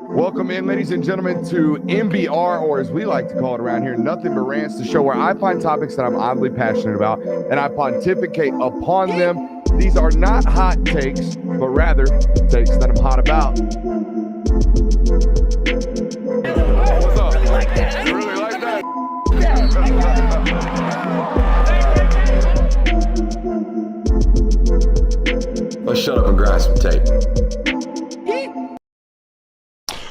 Welcome in, ladies and gentlemen, to MBR, or as we like to call it around here, Nothing But Rants, the show where I find topics that I'm oddly passionate about and I pontificate upon them. These are not hot takes, but rather takes that I'm hot about. What's up? You really like that? You really like that? Let's shut up and grind some tape.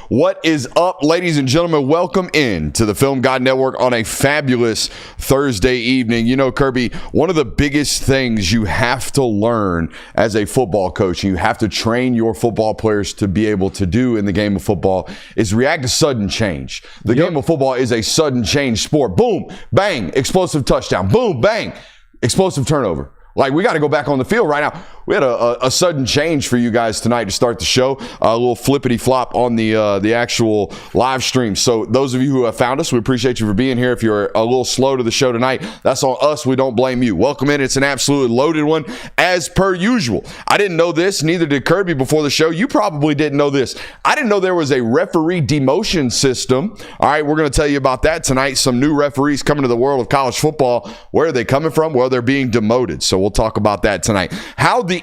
What is up, ladies and gentlemen? Welcome in to the Film God Network on a fabulous Thursday evening. You know, Kirby, one of the biggest things you have to learn as a football coach, and you have to train your football players to be able to do in the game of football, is react to sudden change. The game of football is a sudden change sport. Boom, bang, explosive touchdown. Boom, bang, explosive turnover. Like, we got to go back on the field right now. We had a sudden change for you guys tonight to start the show. A little flippity flop on the actual live stream. So those of you who have found us, we appreciate you for being here. If you're a little slow to the show tonight, that's on us. We don't blame you. Welcome in. It's an absolutely loaded one as per usual. I didn't know this. Neither did Kirby before the show. You probably didn't know this. I didn't know there was a referee demotion system. All right, we're going to tell you about that tonight. Some new referees coming to the world of college football. Where are they coming from? Well, they're being demoted. So we'll talk about that tonight. How the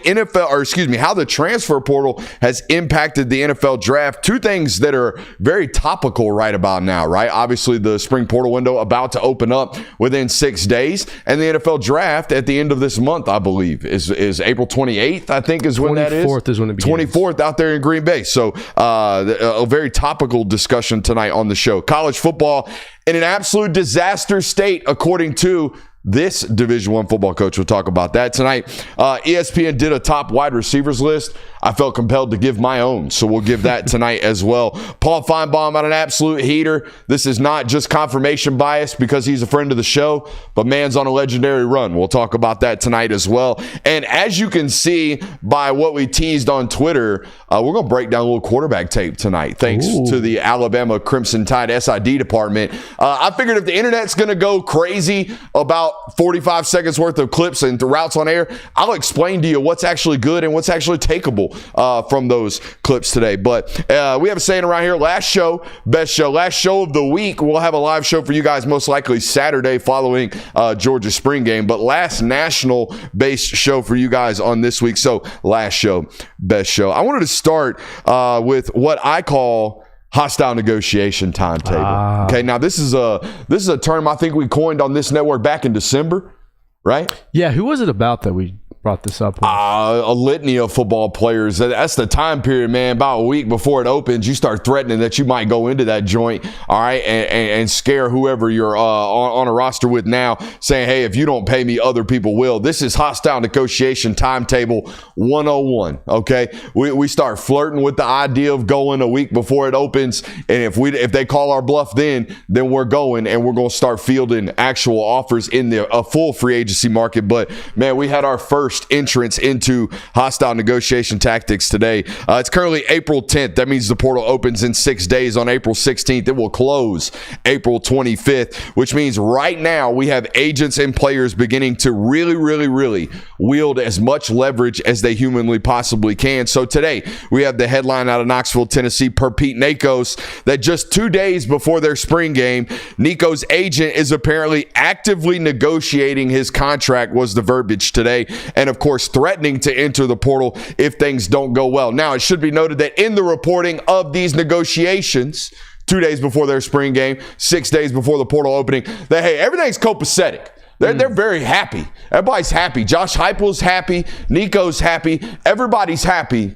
transfer portal has impacted the NFL draft. Two things that are very topical right about now, right? Obviously, the spring portal window about to open up within 6 days, and the NFL draft at the end of this month, I believe, is April 28th, I think is when that is. 24th is when it begins. 24th out there in Green Bay. So a very topical discussion tonight on the show. College football in an absolute disaster state, according to this Division I football coach. We'll talk about that tonight. ESPN did a top wide receivers list. I felt compelled to give my own, so we'll give that tonight as well. Paul Feinbaum on an absolute heater. This is not just confirmation bias because he's a friend of the show, but man's on a legendary run. We'll talk about that tonight as well. And as you can see by what we teased on Twitter, we're going to break down a little quarterback tape tonight, thanks to the Alabama Crimson Tide SID department. I figured if the internet's going to go crazy about 45 seconds worth of clips and the routes on air, I'll explain to you what's actually good and what's actually takeable from those clips today. But we have a saying around here, last show, best show. Last show of the week. We'll have a live show for you guys most likely Saturday following Georgia's spring game. But last national-based show for you guys on this week. So last show, best show. I wanted to start with what I call hostile negotiation timetable. Okay, now this is a term I think we coined on this network back in December, right? Yeah, who was it about that we brought this up with? A litany of football players. That's the time period, man. About a week before it opens, you start threatening that you might go into that joint, all right, and scare whoever you're on a roster with now, saying, hey, if you don't pay me, other people will. This is hostile negotiation timetable 101, okay? We start flirting with the idea of going a week before it opens, and if they call our bluff then we're going, and we're going to start fielding actual offers in a full free agency market. But, man, we had our first entrance into hostile negotiation tactics today. It's currently April 10th. That means the portal opens in 6 days. On April 16th, it will close April 25th, which means right now we have agents and players beginning to really, really, really wield as much leverage as they humanly possibly can. So today we have the headline out of Knoxville, Tennessee, per Pete Nakos, that just 2 days before their spring game, Nico's agent is apparently actively negotiating his contract, was the verbiage today. And of course, threatening to enter the portal if things don't go well. Now, it should be noted that in the reporting of these negotiations, 2 days before their spring game, 6 days before the portal opening, that, hey, everything's copacetic. They're very happy. Everybody's happy. Josh Heupel's happy. Nico's happy. Everybody's happy.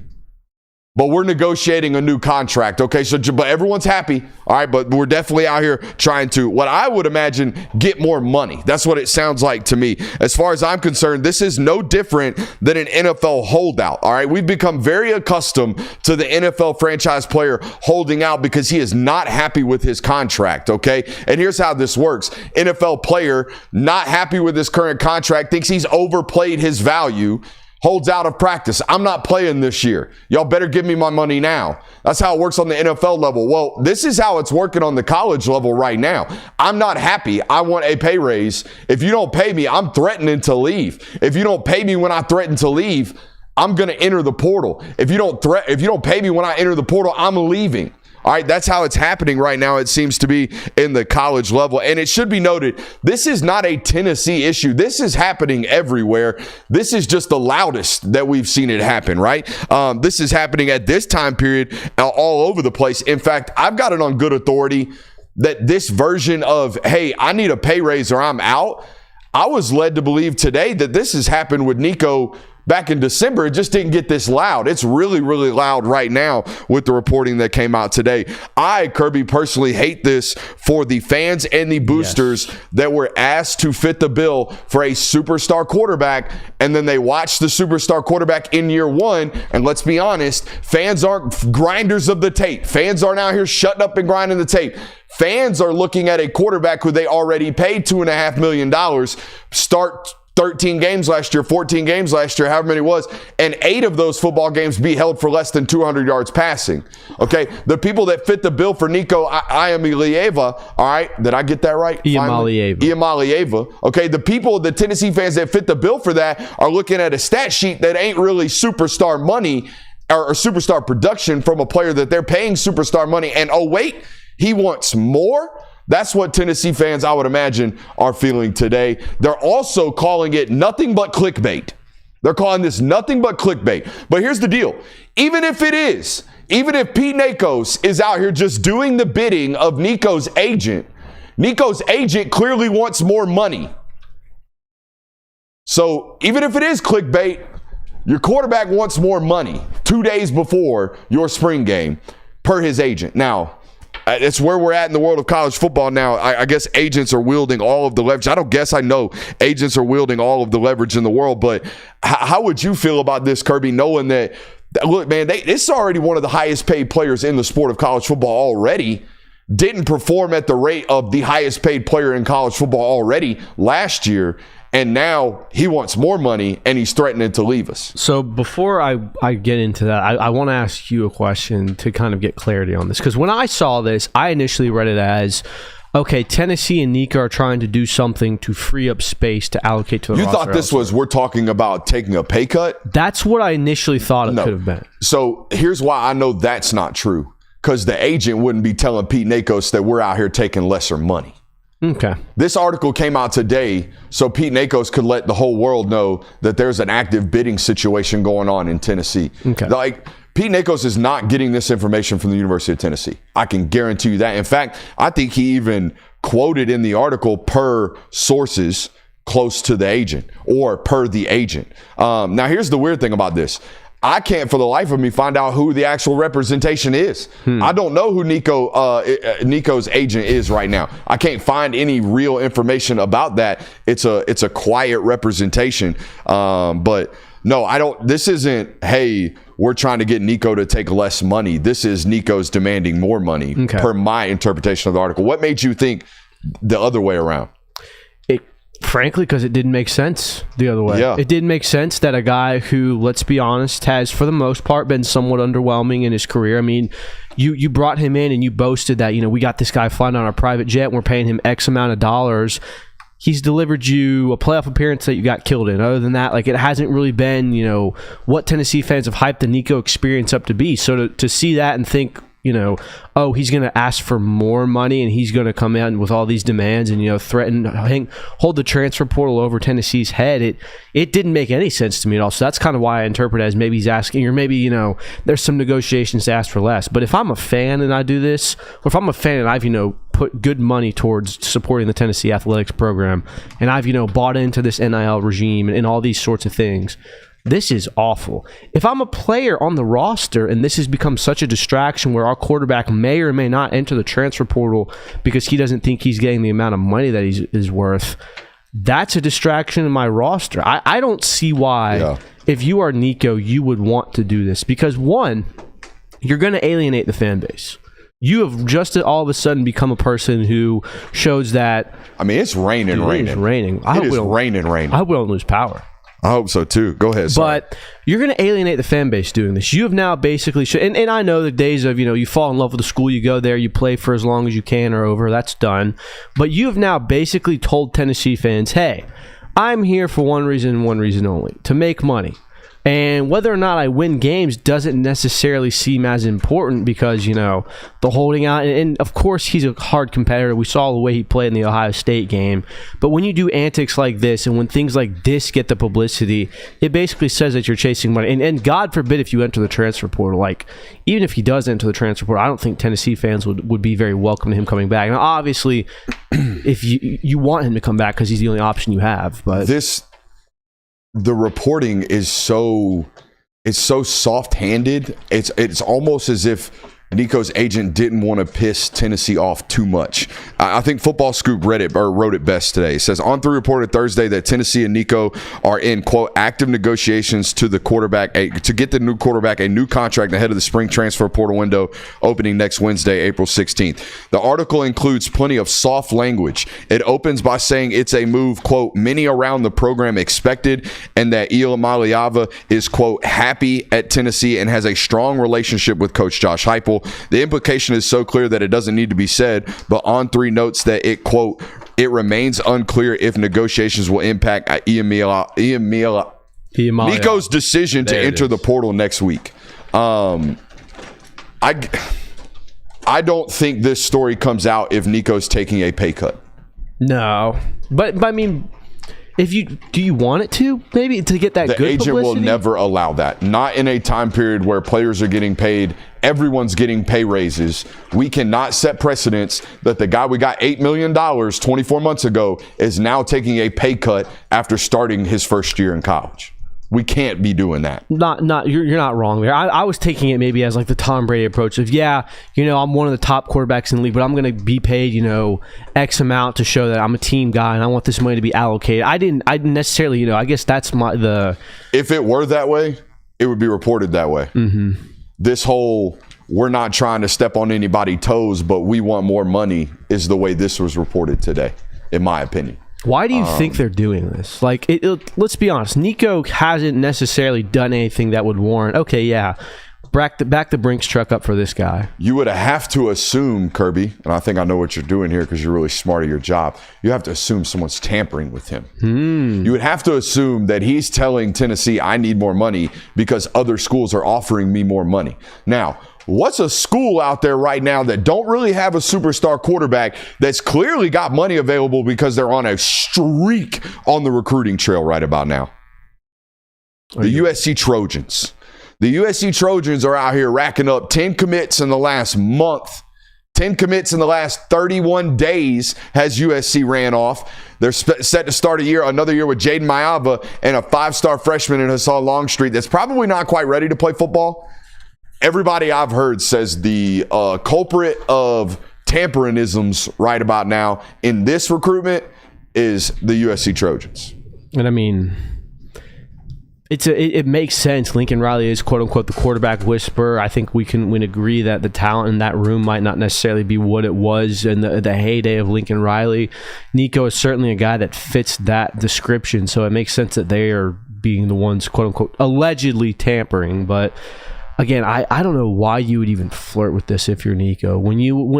But we're negotiating a new contract, okay? But everyone's happy, all right? But we're definitely out here trying to, what I would imagine, get more money. That's what it sounds like to me. As far as I'm concerned, this is no different than an NFL holdout, all right? We've become very accustomed to the NFL franchise player holding out because he is not happy with his contract, okay? And here's how this works. NFL player not happy with his current contract, thinks he's overplayed his value, holds out of practice. I'm not playing this year. Y'all better give me my money now. That's how it works on the NFL level. Well, this is how it's working on the college level right now. I'm not happy. I want a pay raise. If you don't pay me, I'm threatening to leave. If you don't pay me when I threaten to leave, I'm going to enter the portal. If you don't pay me when I enter the portal, I'm leaving. All right, that's how it's happening right now, it seems to be in the college level. And it should be noted, this is not a Tennessee issue. This is happening everywhere. This is just the loudest that we've seen it happen, right? This is happening at this time period all over the place. In fact, I've got it on good authority that this version of, hey, I need a pay raise or I'm out, I was led to believe today that this has happened with Nico back in December. It just didn't get this loud. It's really, really loud right now with the reporting that came out today. I, Kirby, personally hate this for the fans and the boosters that were asked to fit the bill for a superstar quarterback, and then they watch the superstar quarterback in year one. And let's be honest, fans aren't grinders of the tape. Fans aren't out here shutting up and grinding the tape. Fans are looking at a quarterback who they already paid $2.5 million, start 13 games last year, 14 games last year, however many it was, and 8 of those football games be held for less than 200 yards passing. Okay, the people that fit the bill for Nico Iamaleava, all right, did I get that right? Iamaleava. Okay, the people, the Tennessee fans that fit the bill for that are looking at a stat sheet that ain't really superstar money or superstar production from a player that they're paying superstar money, and oh wait, he wants more? That's what Tennessee fans, I would imagine, are feeling today. They're also calling it nothing but clickbait. They're calling this nothing but clickbait. But here's the deal. Even if it is, even if Pete Nakos is out here just doing the bidding of Nico's agent clearly wants more money. So even if it is clickbait, your quarterback wants more money 2 days before your spring game per his agent. Now, it's where we're at in the world of college football now. I guess agents are wielding all of the leverage. I know agents are wielding all of the leverage in the world, but how would you feel about this, Kirby, knowing that look, man, this is already one of the highest paid players in the sport of college football already, didn't perform at the rate of the highest paid player in college football already last year, and now he wants more money, and he's threatening to leave us. So before I get into that, I want to ask you a question to kind of get clarity on this. Because when I saw this, I initially read it as, okay, Tennessee and Nico are trying to do something to free up space to allocate to the roster. You thought this was, we're talking about taking a pay cut? That's what I initially thought it could have been. So here's why I know that's not true. Because the agent wouldn't be telling Pete Nakos that we're out here taking lesser money. Okay. This article came out today so Pete Nakos could let the whole world know that there's an active bidding situation going on in Tennessee. Okay. Like, Pete Nakos is not getting this information from the University of Tennessee. I can guarantee you that. In fact, I think he even quoted in the article per sources close to the agent or per the agent. Now, here's the weird thing about this. I can't for the life of me find out who the actual representation is. I don't know who Nico's agent is right now. I can't find any real information about that. It's a quiet representation. But no, I don't. This isn't, hey, we're trying to get Nico to take less money. This is Nico's demanding more money per my interpretation of the article. What made you think the other way around? Frankly, because it didn't make sense the other way. Yeah. It didn't make sense that a guy who, let's be honest, has for the most part been somewhat underwhelming in his career. I mean, you brought him in and you boasted that, we got this guy flying on our private jet and we're paying him X amount of dollars. He's delivered you a playoff appearance that you got killed in. Other than that, it hasn't really been, what Tennessee fans have hyped the Nico experience up to be. So to see that and think, oh, he's going to ask for more money and he's going to come in with all these demands and, threaten, hold the transfer portal over Tennessee's head. It didn't make any sense to me at all. So that's kind of why I interpret it as maybe he's asking, or maybe, there's some negotiations to ask for less. But if I'm a fan and I do this, or if I'm a fan and I've, put good money towards supporting the Tennessee athletics program and I've, bought into this NIL regime and all these sorts of things, this is awful. If I'm a player on the roster and this has become such a distraction where our quarterback may or may not enter the transfer portal because he doesn't think he's getting the amount of money that he is worth, that's a distraction in my roster. I don't see why, if you are Nico, you would want to do this. Because, one, you're going to alienate the fan base. You have just all of a sudden become a person who shows that... I mean, it's raining. It is raining. It is raining. I hope we don't lose power. I hope so too. Go ahead. Sorry. But you're going to alienate the fan base doing this. You have now basically, and I know the days of, you fall in love with the school, you go there, you play for as long as you can are over. That's done. But you have now basically told Tennessee fans, hey, I'm here for one reason and one reason only, to make money. And whether or not I win games doesn't necessarily seem as important because, the holding out. And of course, he's a hard competitor. We saw the way he played in the Ohio State game. But when you do antics like this and when things like this get the publicity, it basically says that you're chasing money. And God forbid if you enter the transfer portal. Like, even if he does enter the transfer portal, I don't think Tennessee fans would be very welcome to him coming back. Now, obviously, if you want him to come back because he's the only option you have. But the reporting is so soft-handed. It's almost as if Nico's agent didn't want to piss Tennessee off too much. I think Football Scoop wrote it best today. It says, On3 reported Thursday that Tennessee and Nico are in, quote, active negotiations to get the new quarterback a new contract ahead of the spring transfer portal window opening next Wednesday, April 16th. The article includes plenty of soft language. It opens by saying it's a move, quote, many around the program expected, and that Iamaleava is, quote, happy at Tennessee and has a strong relationship with Coach Josh Heupel. The implication is so clear that it doesn't need to be said, but On3 notes that it, quote, it remains unclear if negotiations will impact Nico's decision to enter the portal next week. I don't think this story comes out if Nico's taking a pay cut. No, but I mean, do you want it to maybe to get that good publicity? The agent will never allow that. Not in a time period where players are getting paid. Everyone's getting pay raises. We cannot set precedents that the guy we got $8 million 24 months ago is now taking a pay cut after starting his first year in college. We can't be doing that. You're not wrong there. I was taking it maybe as like the Tom Brady approach of, I'm one of the top quarterbacks in the league, but I'm going to be paid, X amount to show that I'm a team guy and I want this money to be allocated. I didn't necessarily, I guess that's If it were that way, it would be reported that way. Mm-hmm. This whole, we're not trying to step on anybody's toes, but we want more money is the way this was reported today, in my opinion. Why do you think they're doing this? Like, let's be honest. Nico hasn't necessarily done anything that would warrant, back the Brinks truck up for this guy. You would have to assume, Kirby, and I think I know what you're doing here because you're really smart at your job. You have to assume someone's tampering with him. You would have to assume that he's telling Tennessee, I need more money because other schools are offering me more money. Now, what's a school out there right now that don't really have a superstar quarterback that's clearly got money available because they're on a streak on the recruiting trail right about now? The USC Trojans. The USC Trojans are out here racking up 10 commits in the last month. 10 commits in the last 31 days has USC ran off. They're set to start another year with Jaden Mayava and a 5-star freshman in Hassan Longstreet that's probably not quite ready to play football. Everybody I've heard says the culprit of tamperinisms right about now in this recruitment is the USC Trojans. And I mean, it makes sense. Lincoln Riley is quote unquote the quarterback whisperer. I think we can agree that the talent in that room might not necessarily be what it was in the heyday of Lincoln Riley. Nico is certainly a guy that fits that description, so it makes sense that they are being the ones quote unquote allegedly tampering. But again, I don't know why you would even flirt with this if you're Nico. When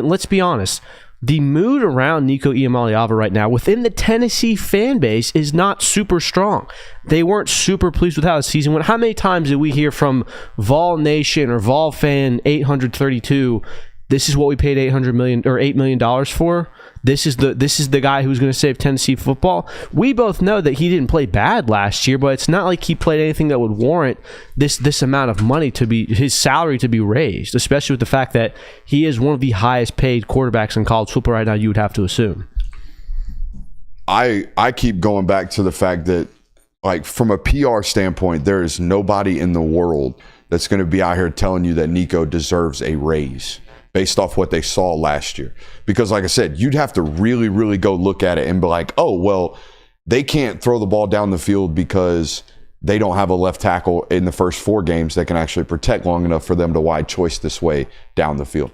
let's be honest, the mood around Nico Iamaleava right now within the Tennessee fan base is not super strong. They weren't super pleased with how the season went. How many times did we hear from Vol Nation or Vol Fan 832? This is what we paid $8 million for. This is the guy who's going to save Tennessee football. We both know that he didn't play bad last year, but it's not like he played anything that would warrant this amount of money to be his salary to be raised, especially with the fact that he is one of the highest paid quarterbacks in college football right now. You would have to assume. I keep going back to the fact that, like, from a PR standpoint, there is nobody in the world that's going to be out here telling you that Nico deserves a raise based off what they saw last year. Because like I said, you'd have to really, really go look at it and be like, oh, well, they can't throw the ball down the field because they don't have a left tackle in the first 4 games that can actually protect long enough for them to wide choice this way down the field.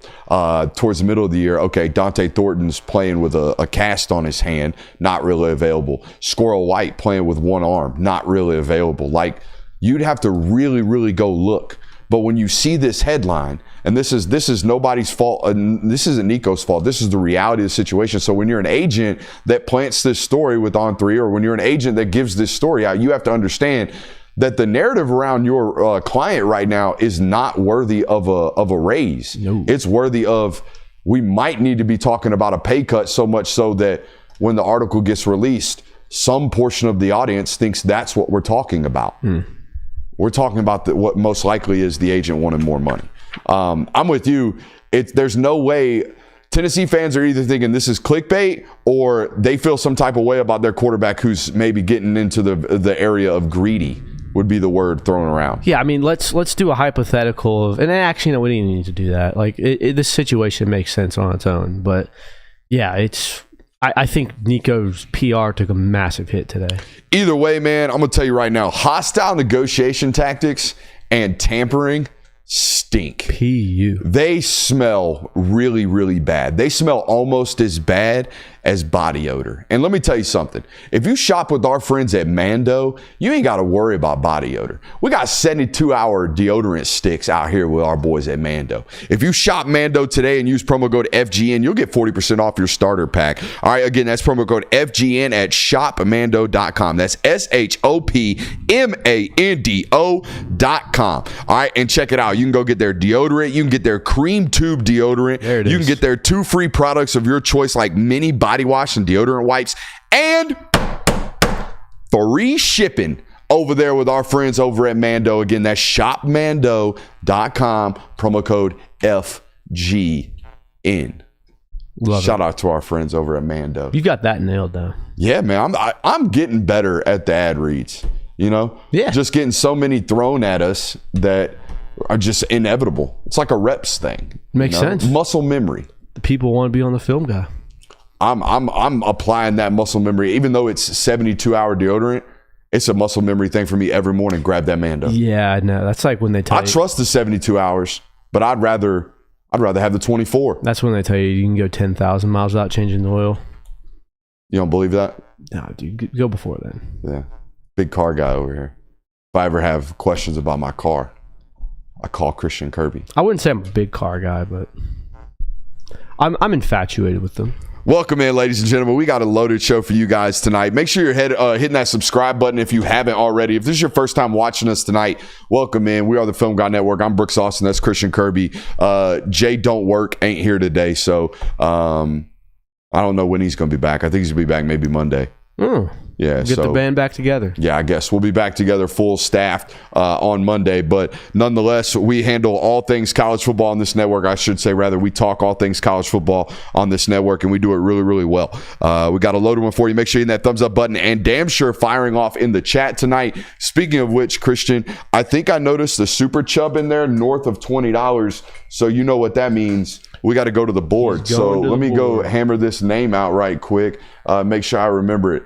Towards the middle of the year, okay, Dante Thornton's playing with a cast on his hand, not really available. Squirrel White playing with one arm, not really available. Like, you'd have to really, really go look. But when you see this headline, and this is nobody's fault, and this isn't Nico's fault, this is the reality of the situation. So when you're an agent that plants this story with On3, or when you're an agent that gives this story out, you have to understand that the narrative around your client right now is not worthy of a raise. No. It's worthy of, we might need to be talking about a pay cut, so much so that when the article gets released, some portion of the audience thinks that's what we're talking about. We're talking about what most likely is the agent wanting more money. I'm with you. There's no way. Tennessee fans are either thinking this is clickbait, or they feel some type of way about their quarterback who's maybe getting into the area of greedy, would be the word thrown around. Yeah, I mean, let's do a hypothetical of, and actually, no, we didn't need to do that. Like, this situation makes sense on its own. But yeah, I think Nico's PR took a massive hit today. Either way, man, I'm going to tell you right now, hostile negotiation tactics and tampering stink. PU. They smell really, really bad. They smell almost as bad as body odor. And let me tell you something. If you shop with our friends at Mando, you ain't got to worry about body odor. We got 72-hour deodorant sticks out here with our boys at Mando. If you shop Mando today and use promo code FGN, you'll get 40% off your starter pack. All right, again, that's promo code FGN at shopmando.com. That's SHOPMANDO.com. All right, and check it out. You can go get their deodorant. You can get their cream tube deodorant. There it you is. Can get their 2 free products of your choice, like mini body wash and deodorant wipes, and free shipping over there with our friends over at Mando. Again, that's shopmando.com, promo code FGN. Shout out to our friends over at Mando. You got that nailed though. Yeah, man, I'm getting better at the ad reads. You know, just getting so many thrown at us that are just inevitable. It's like a reps thing. Makes sense. Muscle memory. The people want to be on the film guy. I'm applying that muscle memory, even though it's 72-hour deodorant. It's a muscle memory thing for me every morning. Grab that Mando. Yeah, I know. That's like when they tell you. I trust the 72 hours, but I'd rather have the 24. That's when they tell you can go 10,000 miles without changing the oil. You don't believe that? No, dude. Go before then. Yeah. Big car guy over here. If I ever have questions about my car, I call Christian Kirby. I wouldn't say I'm a big car guy, but I'm infatuated with them. Welcome in, ladies and gentlemen. We got a loaded show for you guys tonight. Make sure you're hitting that subscribe button if you haven't already. If this is your first time watching us tonight, welcome in. We are the Film Guy Network. I'm Brooks Austin. That's Christian Kirby. Jay Don't Work ain't here today, so I don't know when he's going to be back. I think he's going to be back maybe Monday. Yeah, get the band back together. Yeah, I guess we'll be back together full staffed on Monday. But nonetheless, we handle all things college football on this network. I should say, rather, we talk all things college football on this network, and we do it really, really well. We got a loaded one for you. Make sure you hit that thumbs up button, and damn sure firing off in the chat tonight. Speaking of which, Christian, I think I noticed the Super Chub in there north of $20. So you know what that means. We got to go to the board. So let me go hammer this name out right quick. Make sure I remember it.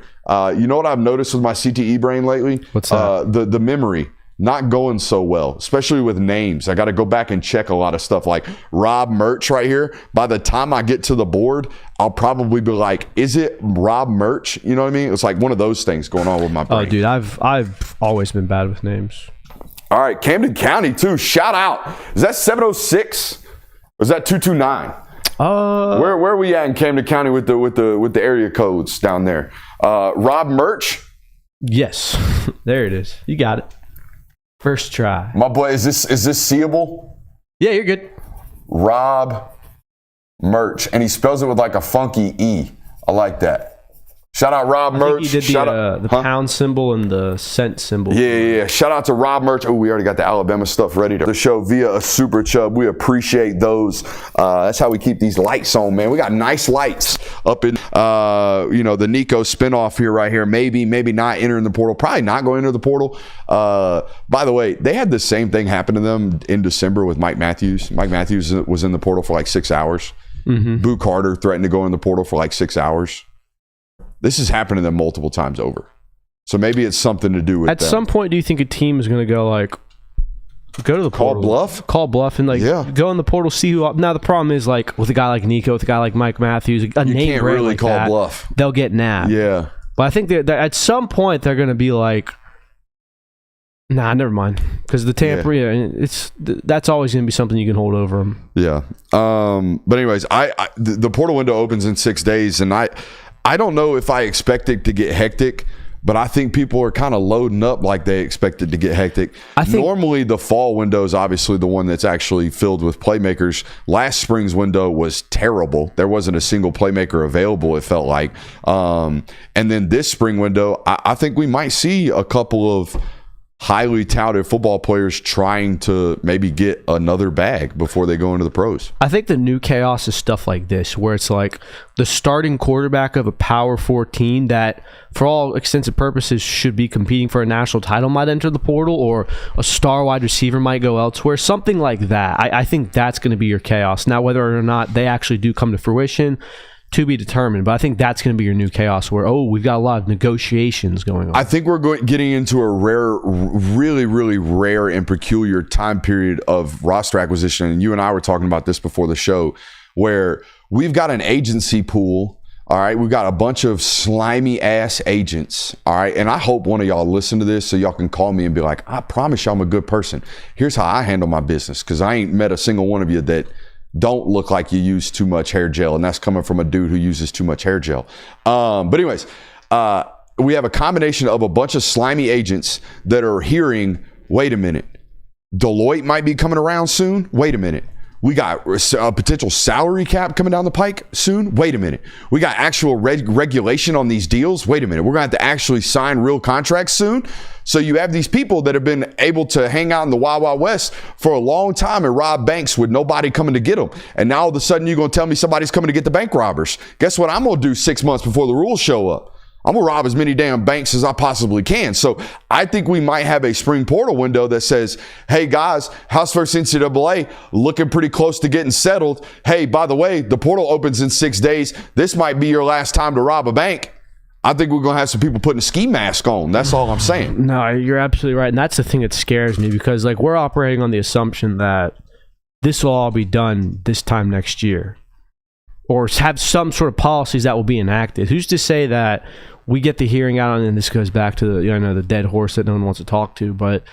You know what I've noticed with my CTE brain lately? What's that? The memory not going so well, especially with names. I got to go back and check a lot of stuff, like Rob Murch right here. By the time I get to the board, I'll probably be like, is it Rob Murch? You know what I mean? It's like one of those things going on with my brain. Oh, dude, I've always been bad with names. All right, Camden County too. Shout out. Is that 706 or is that 229? Where are we at in Camden County with the area codes down there? Rob Murch? Yes. There it is. You got it. First try. My boy, is this seeable? Yeah, you're good. Rob Murch. And he spells it with like a funky E. I like that. Shout out Rob Murch. He did the pound symbol and the cent symbol. Yeah. Shout out to Rob Murch. Oh, we already got the Alabama stuff ready to the show via a Super Chub. We appreciate those. That's how we keep these lights on, man. We got nice lights up in, the Nico spinoff here, right here. Maybe not entering the portal. Probably not going into the portal. By the way, they had the same thing happen to them in December with Mike Matthews. Mike Matthews was in the portal for like 6 hours. Mm-hmm. Boo Carter threatened to go in the portal for like 6 hours. This has happened to them multiple times over. So maybe it's something to do with At them. some point, do you think a team is going to go to the portal? Call bluff and go in the portal, see who. Now the problem is with a guy like Nico, with a guy like Mike Matthews, you can't really call bluff. They'll get nabbed. Yeah, but I think that at some point they're going to be like, nah, never mind, because the tampering, that's always going to be something you can hold over them. Yeah. But anyways, the portal window opens in 6 days, and I don't know if I expect it to get hectic. But I think people are kind of loading up like they expected to get hectic. Normally, the fall window is obviously the one that's actually filled with playmakers. Last spring's window was terrible. There wasn't a single playmaker available, it felt like. And then this spring window, I think we might see a couple of highly touted football players trying to maybe get another bag before they go into the pros. I think the new chaos is stuff like this, where it's like the starting quarterback of a Power 14 that, for all extensive purposes, should be competing for a national title might enter the portal, or a star wide receiver might go elsewhere. Something like that. I think that's going to be your chaos. Now, whether or not they actually do come to fruition, to be determined, but I think that's going to be your new chaos where, we've got a lot of negotiations going on. I think we're getting into a really, really rare and peculiar time period of roster acquisition. And you and I were talking about this before the show, where we've got an agency pool. All right. We've got a bunch of slimy ass agents. All right. And I hope one of y'all listen to this so y'all can call me and be like, I promise you I'm a good person. Here's how I handle my business. Cause I ain't met a single one of you that don't look like you use too much hair gel, and that's coming from a dude who uses too much hair gel. But anyways, we have a combination of a bunch of slimy agents that are hearing, wait a minute, Deloitte might be coming around soon. Wait a minute. We got a potential salary cap coming down the pike soon. Wait a minute. We got actual regulation on these deals. Wait a minute. We're going to have to actually sign real contracts soon. So you have these people that have been able to hang out in the Wild Wild West for a long time and rob banks with nobody coming to get them. And now all of a sudden you're going to tell me somebody's coming to get the bank robbers. Guess what I'm going to do 6 months before the rules show up? I'm going to rob as many damn banks as I possibly can. So I think we might have a spring portal window that says, hey, guys, House vs. NCAA looking pretty close to getting settled. Hey, by the way, the portal opens in 6 days. This might be your last time to rob a bank. I think we're going to have some people putting a ski mask on. That's all I'm saying. No, you're absolutely right. And that's the thing that scares me, because we're operating on the assumption that this will all be done this time next year, or have some sort of policies that will be enacted. Who's to say that we get the hearing out on, and this goes back to the dead horse that no one wants to talk to, but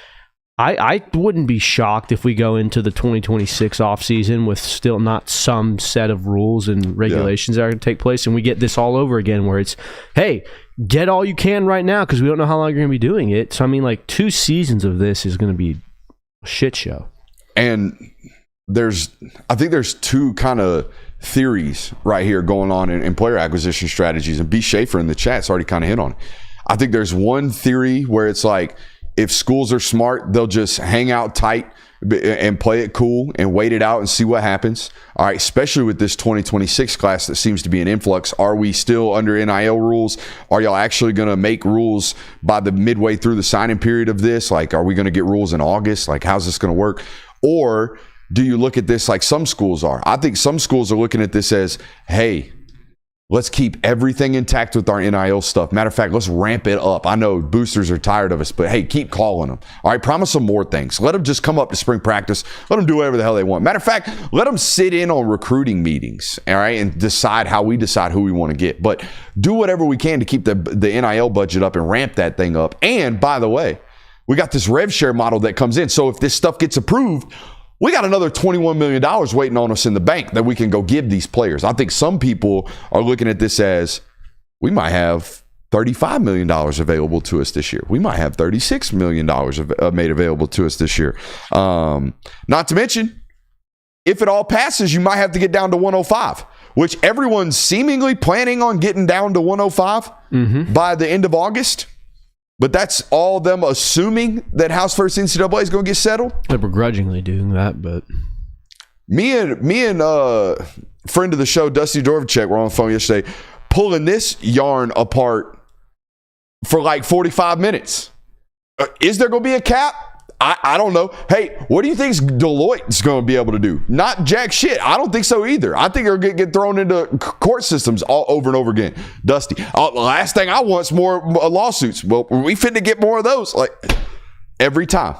I wouldn't be shocked if we go into the 2026 offseason with still not some set of rules and regulations that are going to take place, and we get this all over again where it's, hey, get all you can right now because we don't know how long you're going to be doing it. So, 2 seasons of this is going to be a shit show. And I think there's 2 kind of theories right here going on in player acquisition strategies, and B. Schaefer in the chat's already kind of hit on it. I think there's one theory where it's like, if schools are smart, they'll just hang out tight and play it cool and wait it out and see what happens. All right, especially with this 2026 class that seems to be an influx. Are we still under NIL rules? Are y'all actually going to make rules by the midway through the signing period of this? Are we going to get rules in August? How's this going to work? Or do you look at this like some schools are? I think some schools are looking at this as, hey, let's keep everything intact with our NIL stuff. Matter of fact, let's ramp it up. I know boosters are tired of us, but hey, keep calling them. All right, promise them more things. Let them just come up to spring practice. Let them do whatever the hell they want. Matter of fact, let them sit in on recruiting meetings, all right, and decide how we decide who we want to get. But do whatever we can to keep the NIL budget up and ramp that thing up. And by the way, we got this rev share model that comes in. So if this stuff gets approved, we got another $21 million waiting on us in the bank that we can go give these players. I think some people are looking at this as, we might have $35 million available to us this year. We might have $36 million made available to us this year. Not to mention, if it all passes, you might have to get down to 105, which everyone's seemingly planning on getting down to 105 by the end of August. But that's all them assuming that House vs. NCAA is going to get settled. They're begrudgingly doing that, but me and friend of the show, Dusty Dorvacek, were on the phone yesterday, pulling this yarn apart for 45 minutes. Is there going to be a cap? I don't know. Hey, what do you think Deloitte's going to be able to do? Not jack shit. I don't think so either. I think they're going to get thrown into court systems all over and over again. Dusty. The last thing I want is more lawsuits. Well, we finna get more of those. Like every time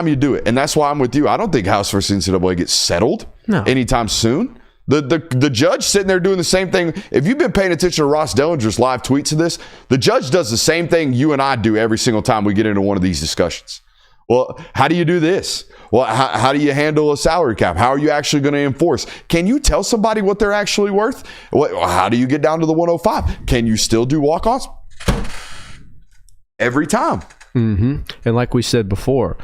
you do it. And that's why I'm with you. I don't think House versus NCAA gets settled anytime soon. The judge sitting there doing the same thing. If you've been paying attention to Ross Dellinger's live tweets of this, the judge does the same thing you and I do every single time we get into one of these discussions. Well, how do you do this? Well, how do you handle a salary cap? How are you actually going to enforce? Can you tell somebody what they're actually worth? How do you get down to the 105? Can you still do walk-ons? Every time. Mm-hmm. And like we said before,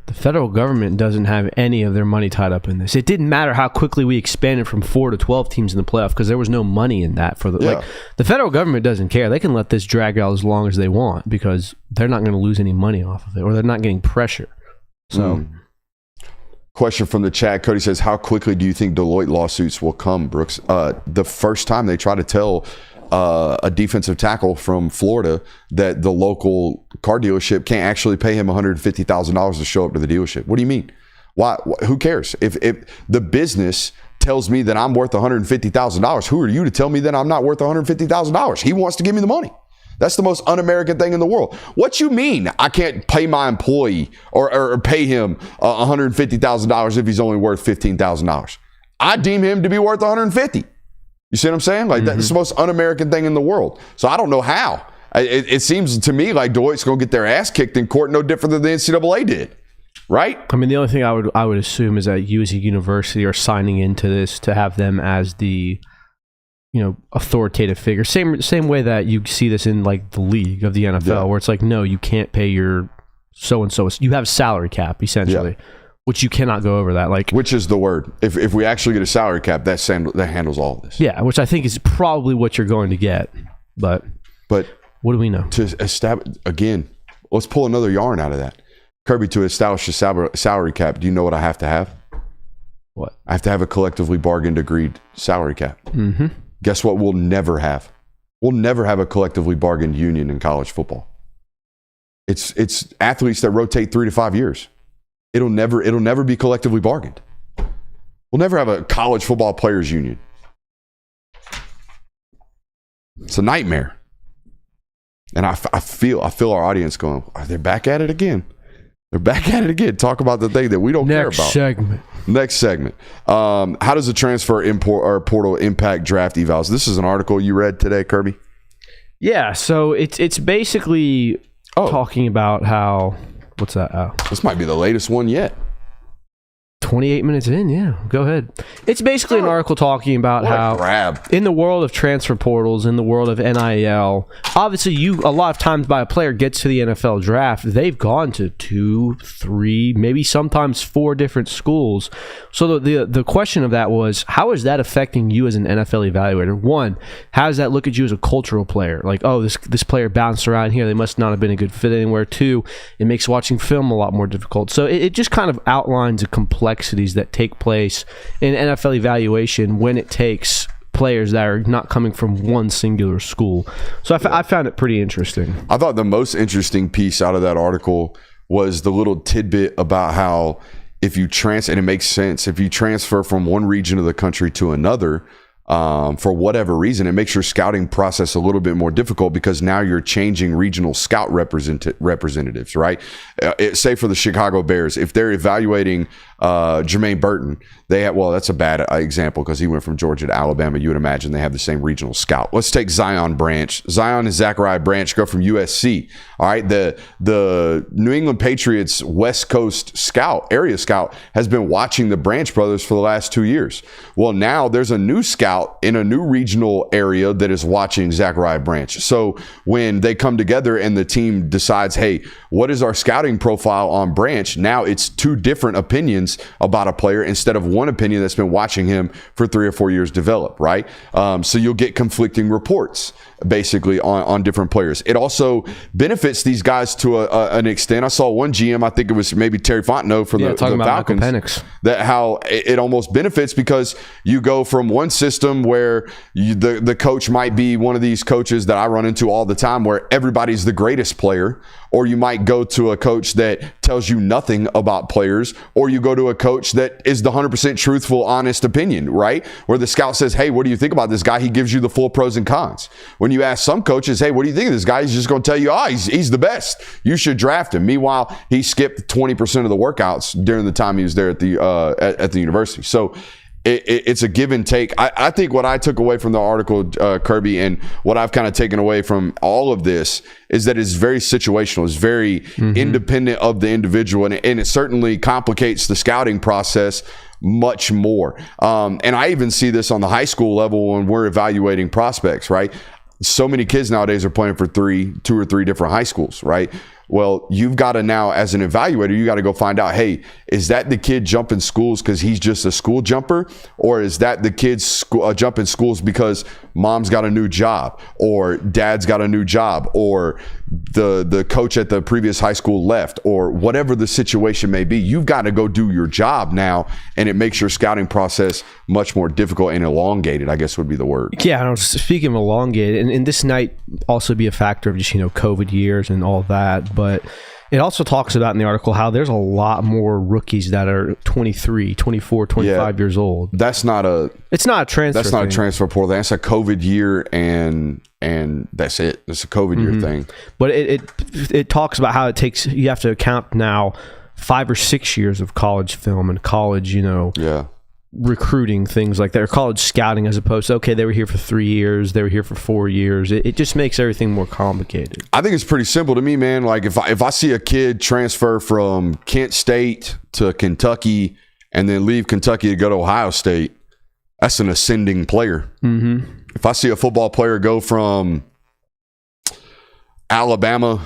the federal government doesn't have any of their money tied up in this. It didn't matter how quickly we expanded from 4 to 12 teams in the playoff because there was no money in that. Like the federal government doesn't care. They can let this drag out as long as they want because they're not going to lose any money off of it, or they're not getting pressure. So, question from the chat. Cody says, "How quickly do you think Deloitte lawsuits will come, Brooks?" The first time they try to tell a defensive tackle from Florida that the local car dealership can't actually pay him $150,000 to show up to the dealership. What do you mean? Why? Who cares? If the business tells me that I'm worth $150,000, who are you to tell me that I'm not worth $150,000? He wants to give me the money. That's the most un-American thing in the world. What you mean I can't pay my employee or pay him $150,000 if he's only worth $15,000? I deem him to be worth $150,000. You see what I'm saying? Like that's the most un-American thing in the world. So I don't know how. It seems to me like Deloitte's going to get their ass kicked in court no different than the NCAA did. Right? I mean, the only thing I would assume is that you as a university are signing into this to have them as the, authoritative figure. Same way that you see this in like the league of the NFL, where it's like, no, you can't pay your so-and-so. You have a salary cap, essentially. Yeah. Which you cannot go over that. Which is the word. If we actually get a salary cap, that handles all of this. Yeah, which I think is probably what you're going to get. But what do we know? To establish, again, let's pull another yarn out of that. Kirby, to establish a salary cap, do you know what I have to have? What? I have to have a collectively bargained agreed salary cap. Mm-hmm. Guess what we'll never have? We'll never have a collectively bargained union in college football. It's athletes that rotate 3 to 5 years. It'll never be collectively bargained. We'll never have a college football players union. It's a nightmare. And I feel our audience going, they're back at it again. They're back at it again. Talk about the thing that we don't care about. Next segment. How does the transfer portal impact draft evals? This is an article you read today, Kirby. Yeah, so it's basically talking about how. What's that? This might be the latest one yet. 28 minutes in, yeah. Go ahead. It's basically an article talking about how in the world of transfer portals, in the world of NIL, obviously a lot of times by a player gets to the NFL draft, they've gone to 2, 3, maybe sometimes 4 different schools. So the question of that was, how is that affecting you as an NFL evaluator? One, how does that look at you as a cultural player? Like, this player bounced around here, they must not have been a good fit anywhere. 2, it makes watching film a lot more difficult. So it just kind of outlines a complexities that take place in NFL evaluation when it takes players that are not coming from one singular school. So I found it pretty interesting. I thought the most interesting piece out of that article was the little tidbit about how if you and it makes sense, if you transfer from one region of the country to another, for whatever reason, it makes your scouting process a little bit more difficult because now you're changing regional scout representatives, right? Say for the Chicago Bears, if they're evaluating Jermaine Burton, that's a bad example because he went from Georgia to Alabama. You would imagine they have the same regional scout. Let's take Zion Branch. Zion and Zachariah Branch go from USC. All right, the New England Patriots West Coast area scout has been watching the Branch brothers for the last 2 years. Well, now there's a new scout in a new regional area that is watching Zachariah Branch. So when they come together and the team decides, hey, what is our scouting profile on Branch? Now it's 2 different opinions about a player instead of one opinion that's been watching him for 3 or 4 years develop, right? So you'll get conflicting reports. basically on different players. It also benefits these guys to an extent. I saw one GM, I think it was maybe Terry Fontenot from the Falcons, that how it almost benefits because you go from one system where the coach might be one of these coaches that I run into all the time where everybody's the greatest player, or you might go to a coach that tells you nothing about players, or you go to a coach that is the 100% truthful, honest opinion, right? Where the scout says, hey, what do you think about this guy? He gives you the full pros and cons. When you ask some coaches, hey, what do you think of this guy? He's just going to tell you, he's the best. You should draft him. Meanwhile, he skipped 20% of the workouts during the time he was there at the university. So it's a give and take. I think what I took away from the article, Kirby, and what I've kind of taken away from all of this is that it's very situational. It's very independent of the individual, and it certainly complicates the scouting process much more. And I even see this on the high school level when we're evaluating prospects, right? So many kids nowadays are playing for two or three different high schools, right? Well, you've got to now, as an evaluator, you got to go find out, hey, is that the kid jumping schools because he's just a school jumper? Or is that the kid jumping schools because mom's got a new job or dad's got a new job or the coach at the previous high school left or whatever the situation may be? You've got to go do your job now, and it makes your scouting process much more difficult and elongated, I guess would be the word. Yeah, speaking of elongated, and this might also be a factor of just, COVID years and all that, but it also talks about in the article how there's a lot more rookies that are 23, 24, 25 years old. It's not a transfer. That's not a transfer portal. That's a COVID year, and that's it. It's a COVID year thing. But it talks about how you have to account now 5 or 6 years of college film and college, recruiting, things like that, or college scouting, as opposed to, okay, they were here for 3 years, they were here for 4 years. It just makes everything more complicated. I think it's pretty simple to me, man. Like if I see a kid transfer from Kent State to Kentucky and then leave Kentucky to go to Ohio State, that's an ascending player. If I see a football player go from Alabama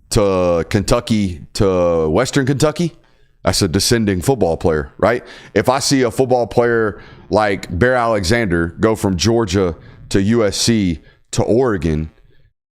to Kentucky to Western Kentucky, that's a descending football player, right? If I see a football player like Bear Alexander go from Georgia to USC to Oregon,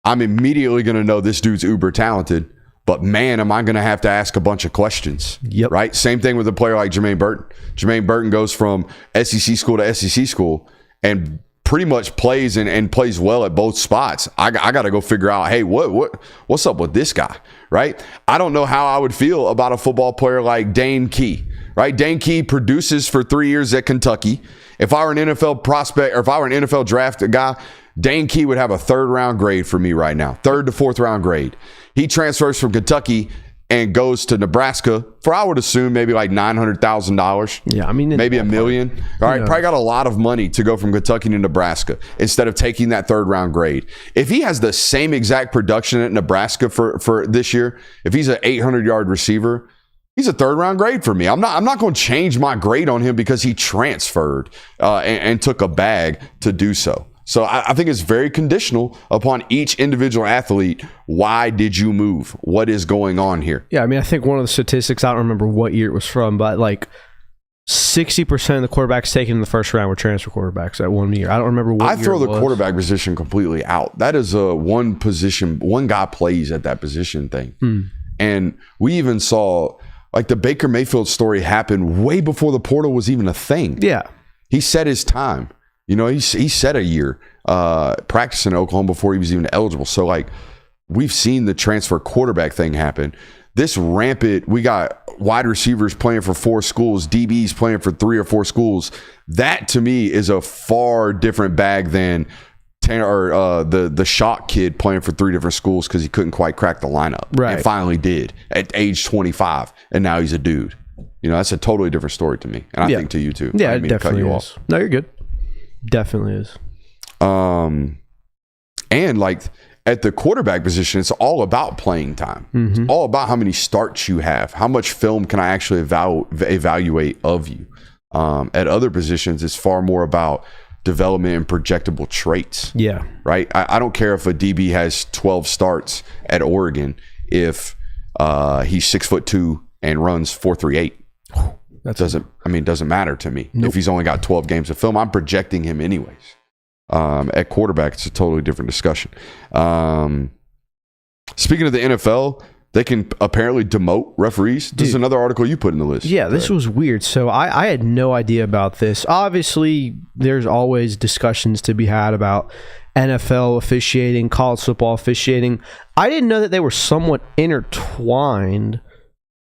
I'm immediately going to know this dude's uber talented. But man, am I going to have to ask a bunch of questions, right? Same thing with a player like Jermaine Burton. Jermaine Burton goes from SEC school to SEC school and pretty much plays and plays well at both spots. I got to go figure out, hey, what's up with this guy, right? I don't know how I would feel about a football player like Dane Key, right? Dane Key produces for 3 years at Kentucky. If I were an NFL prospect, or if I were an NFL draft guy, Dane Key would have a 3rd round grade for me right now, 3rd to 4th round grade. He transfers from Kentucky and goes to Nebraska for, I would assume, maybe like $900,000. Yeah, I mean, maybe $1 million. All right, probably got a lot of money to go from Kentucky to Nebraska instead of taking that 3rd round grade. If he has the same exact production at Nebraska for this year, if he's an 800-yard receiver, he's a 3rd round grade for me. I'm not going to change my grade on him because he transferred and took a bag to do so. So I think it's very conditional upon each individual athlete. Why did you move? What is going on here? Yeah, I mean, I think one of the statistics, I don't remember what year it was from, but like 60% of the quarterbacks taken in the 1st round were transfer quarterbacks at 1 year. I don't remember what year I throw the quarterback position completely out. That is a one position, one guy plays at that position thing. And we even saw like the Baker Mayfield story happen way before the portal was even a thing. Yeah. He set his time. He set a year practicing in Oklahoma before he was even eligible. So, like, we've seen the transfer quarterback thing happen. This rampant, we got wide receivers playing for 4 schools, DBs playing for 3 or 4 schools. That, to me, is a far different bag than the shock kid playing for 3 different schools because he couldn't quite crack the lineup. Right. And finally did at age 25, and now he's a dude. That's a totally different story to me. And I think to you, too. Yeah, it definitely is. Off. No, you're good. Definitely is. And like at the quarterback position, it's all about playing time. It's all about how many starts you have. How much film can I actually evaluate of you? At other positions, it's far more about development and projectable traits. Yeah. Right? I don't care if a DB has 12 starts at Oregon if he's 6'2" and runs 4.38. That doesn't matter to me. Nope. If he's only got 12 games of film, I'm projecting him anyways. At quarterback, it's a totally different discussion. Speaking of the NFL, they can apparently demote referees. This is another article you put in the list. Yeah, this was weird. So I had no idea about this. Obviously, there's always discussions to be had about NFL officiating, college football officiating. I didn't know that they were somewhat intertwined,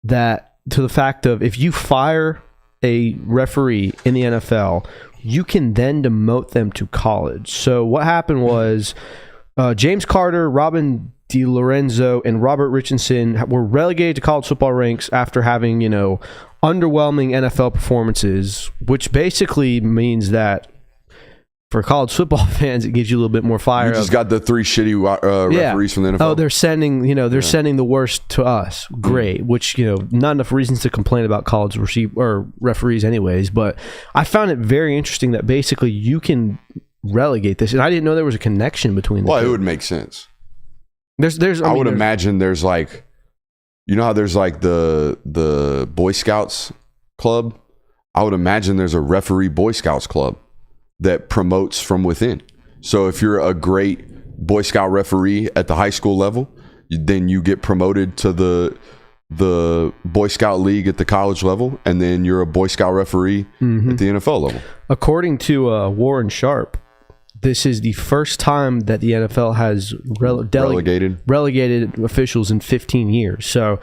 that to the fact of if you fire a referee in the NFL, you can then demote them to college. So what happened was James Carter, Robin DiLorenzo, and Robert Richardson were relegated to college football ranks after having, underwhelming NFL performances, which basically means that for college football fans, it gives you a little bit more fire. You just got the 3 shitty referees from the NFL. Oh, they're sending, sending the worst to us. Great, which, not enough reasons to complain about college referees anyways, but I found it very interesting that basically you can relegate this, and I didn't know there was a connection between the two. Well, it would make sense. I would imagine there's like, how there's like the Boy Scouts club? I would imagine there's a referee Boy Scouts club that promotes from within. So if you're a great Boy Scout referee at the high school level, then you get promoted to the Boy Scout league at the college level, and then you're a Boy Scout referee at the NFL level. According to Warren Sharp, this is the first time that the NFL has relegated officials in 15 years. So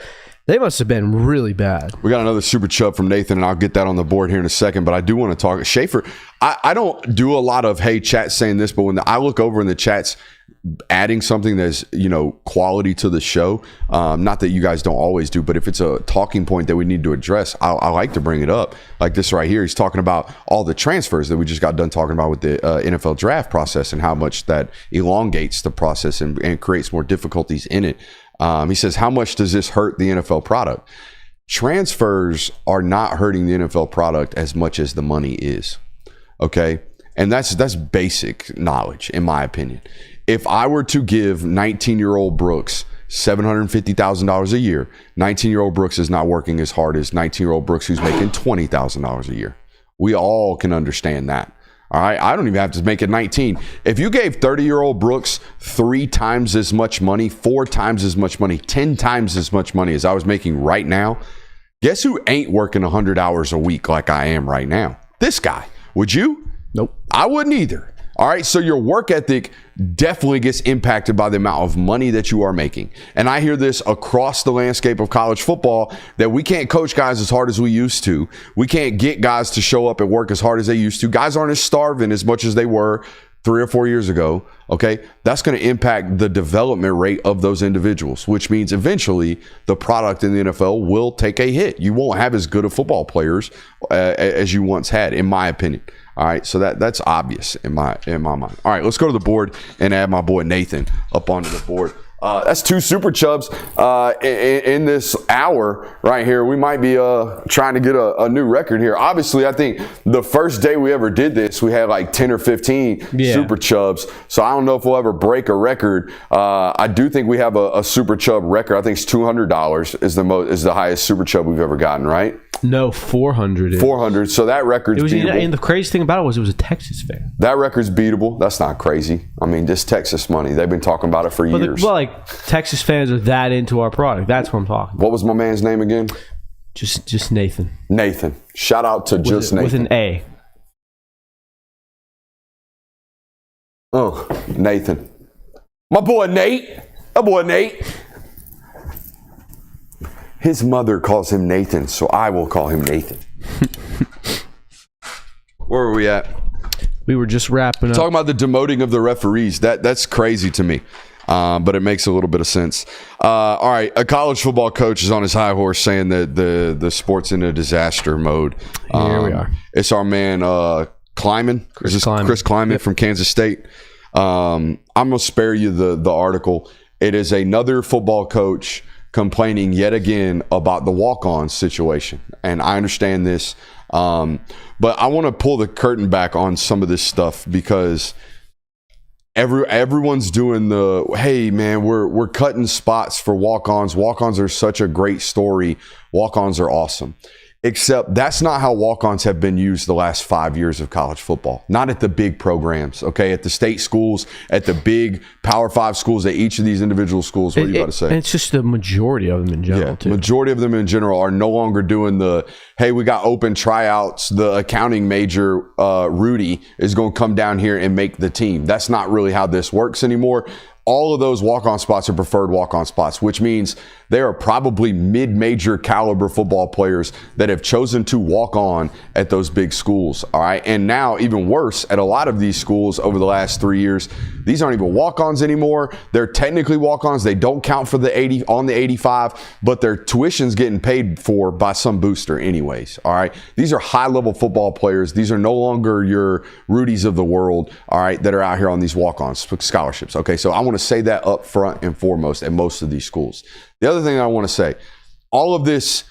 they must have been really bad. We got another super chub from Nathan, and I'll get that on the board here in a second. But I do want to talk. Schaefer, I don't do a lot of, hey, chat saying this, but when I look over in the chats, adding something that's, quality to the show, not that you guys don't always do, but if it's a talking point that we need to address, I like to bring it up. Like this right here, he's talking about all the transfers that we just got done talking about with the NFL draft process and how much that elongates the process and creates more difficulties in it. He says, how much does this hurt the NFL product? Transfers are not hurting the NFL product as much as the money is. Okay? And that's basic knowledge, in my opinion. If I were to give 19-year-old Brooks $750,000 a year, 19-year-old Brooks is not working as hard as 19-year-old Brooks who's making $20,000 a year. We all can understand that. All right, I don't even have to make it 19. If you gave 30-year-old Brooks 3 times as much money, 4 times as much money, 10 times as much money as I was making right now, guess who ain't working 100 hours a week like I am right now? This guy. Would you? Nope. I wouldn't either. All right, so your work ethic definitely gets impacted by the amount of money that you are making. And I hear this across the landscape of college football, that we can't coach guys as hard as we used to. We can't get guys to show up at work as hard as they used to. Guys aren't as starving as much as they were 3 or 4 years ago. Okay, that's going to impact the development rate of those individuals, which means eventually the product in the NFL will take a hit. You won't have as good of football players as you once had, in my opinion. All right, so that's obvious in my mind. All right, let's go to the board and add my boy Nathan up onto the board. That's 2 super chubs in this hour right here. We might be trying to get a new record here. Obviously, I think the first day we ever did this, we had like 10 or 15 super chubs. So I don't know if we'll ever break a record. I do think we have a super chub record. I think it's $200 is the highest super chub we've ever gotten, right? No, 400. 400. So that record's beatable. And the crazy thing about it was a Texas fan. That record's beatable. That's not crazy. I mean, this Texas money, they've been talking about it for years. Texas fans are that into our product. That's what I'm talking about. What was my man's name again? Just Nathan. Nathan. Shout out to Nathan. With an A. Oh, Nathan. My boy Nate. My boy Nate. His mother calls him Nathan, so I will call him Nathan. Where were we at? We were just wrapping up. Talking about the demoting of the referees. That's crazy to me. But it makes a little bit of sense. All right, a college football coach is on his high horse saying that the sport's in a disaster mode. Here we are. It's our man Kleiman. Chris Kleiman from Kansas State. I'm going to spare you the article. It is another football coach complaining yet again about the walk-on situation. And I understand this. But I want to pull the curtain back on some of this stuff because everyone's doing hey man, we're cutting spots for walk-ons. Walk-ons are such a great story. Walk-ons are awesome. Except that's not how walk-ons have been used the last 5 years of college football. Not at the big programs, okay? At the state schools, at the big Power 5 schools, at each of these individual schools. What are you about to say? And it's just the majority of them in general, too. Majority of them in general are no longer doing the, hey, we got open tryouts. The accounting major, Rudy, is going to come down here and make the team. That's not really how this works anymore. All of those walk-on spots are preferred walk-on spots, which means there are probably mid-major caliber football players that have chosen to walk on at those big schools. All right. And now, even worse, at a lot of these schools over the last 3 years, these aren't even walk-ons anymore. They're technically walk-ons. They don't count for the 80 on the 85, but their tuition's getting paid for by some booster anyways. All right. These are high-level football players. These are no longer your Rudies of the world, all right, that are out here on these walk-on scholarships. Okay. So I want to say that up front and foremost at most of these schools. The other thing I want to say, all of this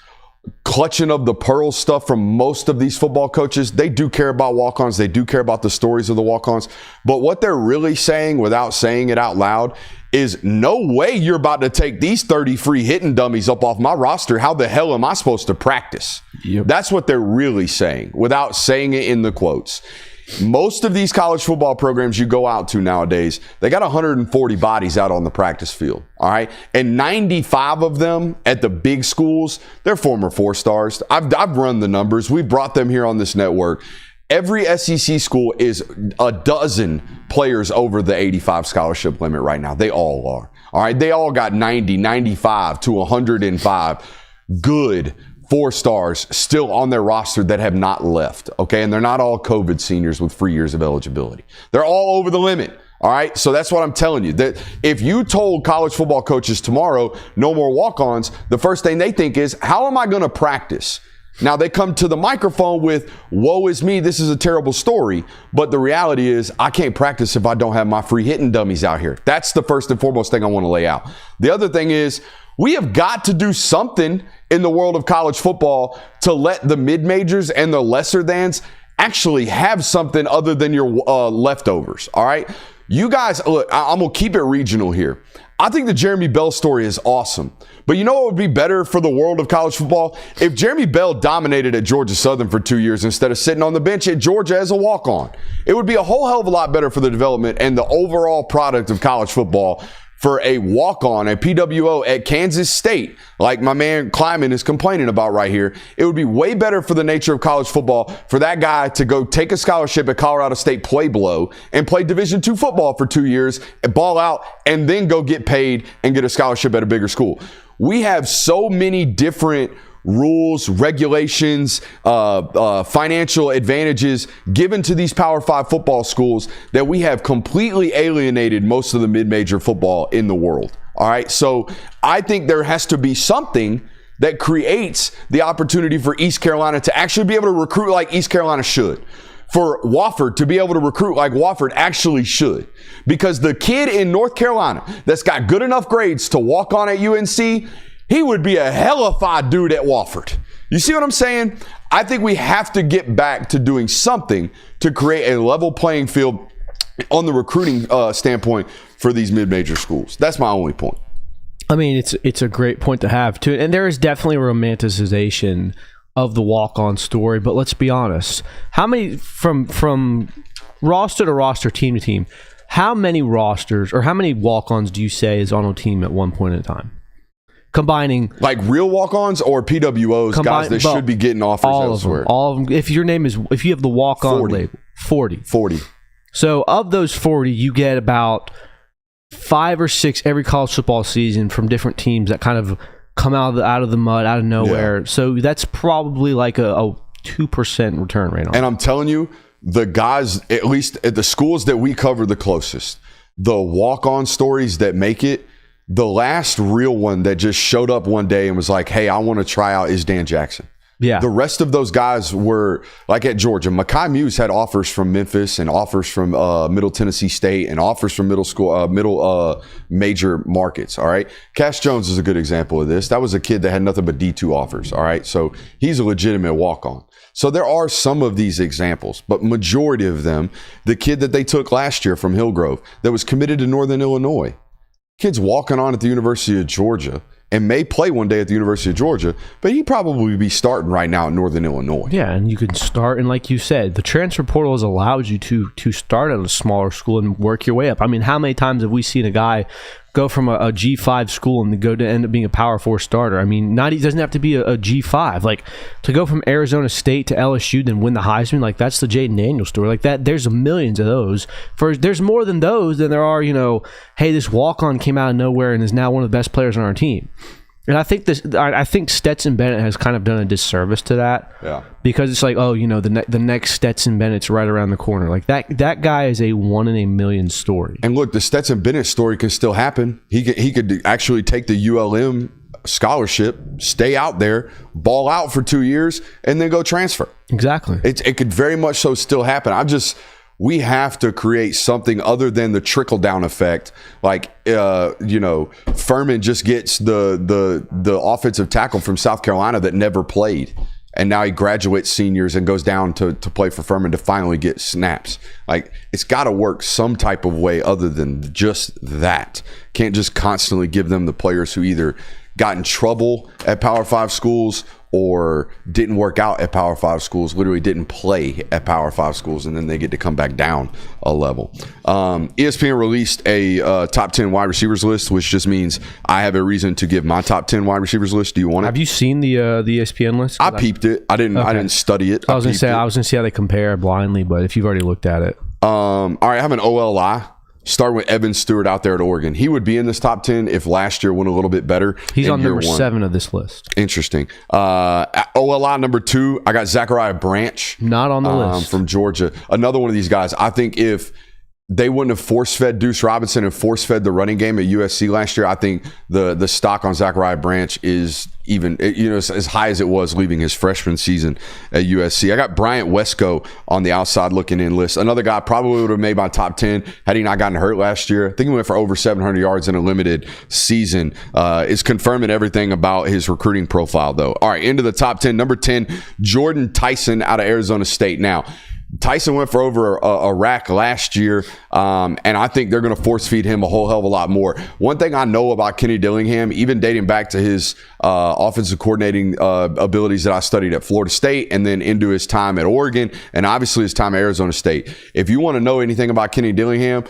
clutching of the pearls stuff from most of these football coaches, they do care about walk-ons. They do care about the stories of the walk-ons. But what they're really saying without saying it out loud is no way you're about to take these 30 free hitting dummies up off my roster. How the hell am I supposed to practice? Yep. That's what they're really saying without saying it in the quotes. Most of these college football programs you go out to nowadays, they got 140 bodies out on the practice field, all right? And 95 of them at the big schools, they're former 4-stars. I've run the numbers. We brought them here on this network. Every SEC school is a dozen players over the 85 scholarship limit right now. They all are, all right? They all got 90, 95 to 105 good 4-stars still on their roster that have not left, okay? And they're not all COVID seniors with 3 years of eligibility. They're all over the limit, all right? So that's what I'm telling you. That if you told college football coaches tomorrow, no more walk-ons, the first thing they think is, how am I going to practice? Now, they come to the microphone with, woe is me, this is a terrible story. But the reality is, I can't practice if I don't have my free hitting dummies out here. That's the first and foremost thing I want to lay out. The other thing is, we have got to do something in the world of college football to let the mid-majors and the lesser thans actually have something other than your leftovers, all right? You guys, look, I'm going to keep it regional here. I think the Jeremy Bell story is awesome. But you know what would be better for the world of college football? If Jeremy Bell dominated at Georgia Southern for 2 years instead of sitting on the bench at Georgia as a walk-on. It would be a whole hell of a lot better for the development and the overall product of college football for a walk-on, a PWO at Kansas State, like my man Kleiman is complaining about right here. It would be way better for the nature of college football for that guy to go take a scholarship at Colorado State Pueblo and play Division II football for 2 years, and ball out, and then go get paid and get a scholarship at a bigger school. We have so many different rules, regulations, financial advantages given to these Power 5 football schools that we have completely alienated most of the mid-major football in the world. All right. So I think there has to be something that creates the opportunity for East Carolina to actually be able to recruit like East Carolina should. For Wofford to be able to recruit like Wofford actually should. Because the kid in North Carolina that's got good enough grades to walk on at UNC, he would be a hellified dude at Wofford. You see what I'm saying? I think we have to get back to doing something to create a level playing field on the recruiting standpoint for these mid-major schools. That's my only point. I mean, it's a great point to have, too. And there is definitely a romanticization of the walk-on story. But let's be honest. How many, from roster to roster, team to team, how many rosters or how many walk-ons do you say is on a team at one point in time? Combining like real walk-ons or PWOs, guys that should be getting offers elsewhere. All of them. If you have the walk-on label, 40. So of those 40, you get about 5 or 6 every college football season from different teams that kind of come out of the mud, out of nowhere. Yeah. So that's probably like a 2% return rate on And I'm telling you, the guys, at least at the schools that we cover the closest, the walk-on stories that make it, the last real one that just showed up one day and was like, hey, I want to try out is Dan Jackson. Yeah. The rest of those guys were like at Georgia. Mekhi Muse had offers from Memphis and offers from Middle Tennessee State and offers from middle major markets. All right. Cash Jones is a good example of this. That was a kid that had nothing but D2 offers. All right. So he's a legitimate walk-on. So there are some of these examples, but majority of them, the kid that they took last year from Hillgrove that was committed to Northern Illinois, kid's walking on at the University of Georgia and may play one day at the University of Georgia, but he'd probably be starting right now in Northern Illinois. Yeah, and you can start, and like you said, the transfer portal has allowed you to start at a smaller school and work your way up. I mean, how many times have we seen a guy go from a G5 school and go to end up being a Power 4 starter? I mean, he doesn't have to be a G5. Like, to go from Arizona State to LSU, then win the Heisman, like, that's the Jaden Daniels story. Like, that, there's millions of those. There's more than those than there are, hey, this walk-on came out of nowhere and is now one of the best players on our team. And I think Stetson Bennett has kind of done a disservice to that. Yeah. Because it's like, the next Stetson Bennett's right around the corner. Like, that guy is a 1 in a million story. And look, the Stetson Bennett story could still happen. He could actually take the ULM scholarship, stay out there, ball out for 2 years, and then go transfer. Exactly. It could very much so still happen. We have to create something other than the trickle-down effect. Like, Furman just gets the offensive tackle from South Carolina that never played. And now he graduates seniors and goes down to play for Furman to finally get snaps. Like, it's got to work some type of way other than just that. Can't just constantly give them the players who either got in trouble at Power 5 schools or didn't work out at Power 5 schools, literally didn't play at Power 5 schools, and then they get to come back down a level. ESPN released a top 10 wide receivers list, which just means I have a reason to give my top 10 wide receivers list. Do you want it? Have you seen the ESPN list? I peeped it. I didn't study it. I was gonna see how they compare blindly, but if you've already looked at it. All right, I have an OLI. Starting with Evan Stewart out there at Oregon. He would be in this top 10 if last year went a little bit better. He's on number 7 of this list. Interesting. OLI number 2, I got Zachariah Branch. Not on the list. From Georgia. Another one of these guys. I think if they wouldn't have force-fed Deuce Robinson and force-fed the running game at USC last year, I think the stock on Zachariah Branch is even as high as it was leaving his freshman season at USC. I got Bryant Wesco on the outside looking in list. Another guy probably would have made my top 10 had he not gotten hurt last year. I think he went for over 700 yards in a limited season. Is confirming everything about his recruiting profile, though. All right, into the top 10. Number 10, Jordan Tyson out of Arizona State. Now, Tyson went for over a rack last year, and I think they're going to force feed him a whole hell of a lot more. One thing I know about Kenny Dillingham, even dating back to his offensive coordinating abilities that I studied at Florida State and then into his time at Oregon and obviously his time at Arizona State. If you want to know anything about Kenny Dillingham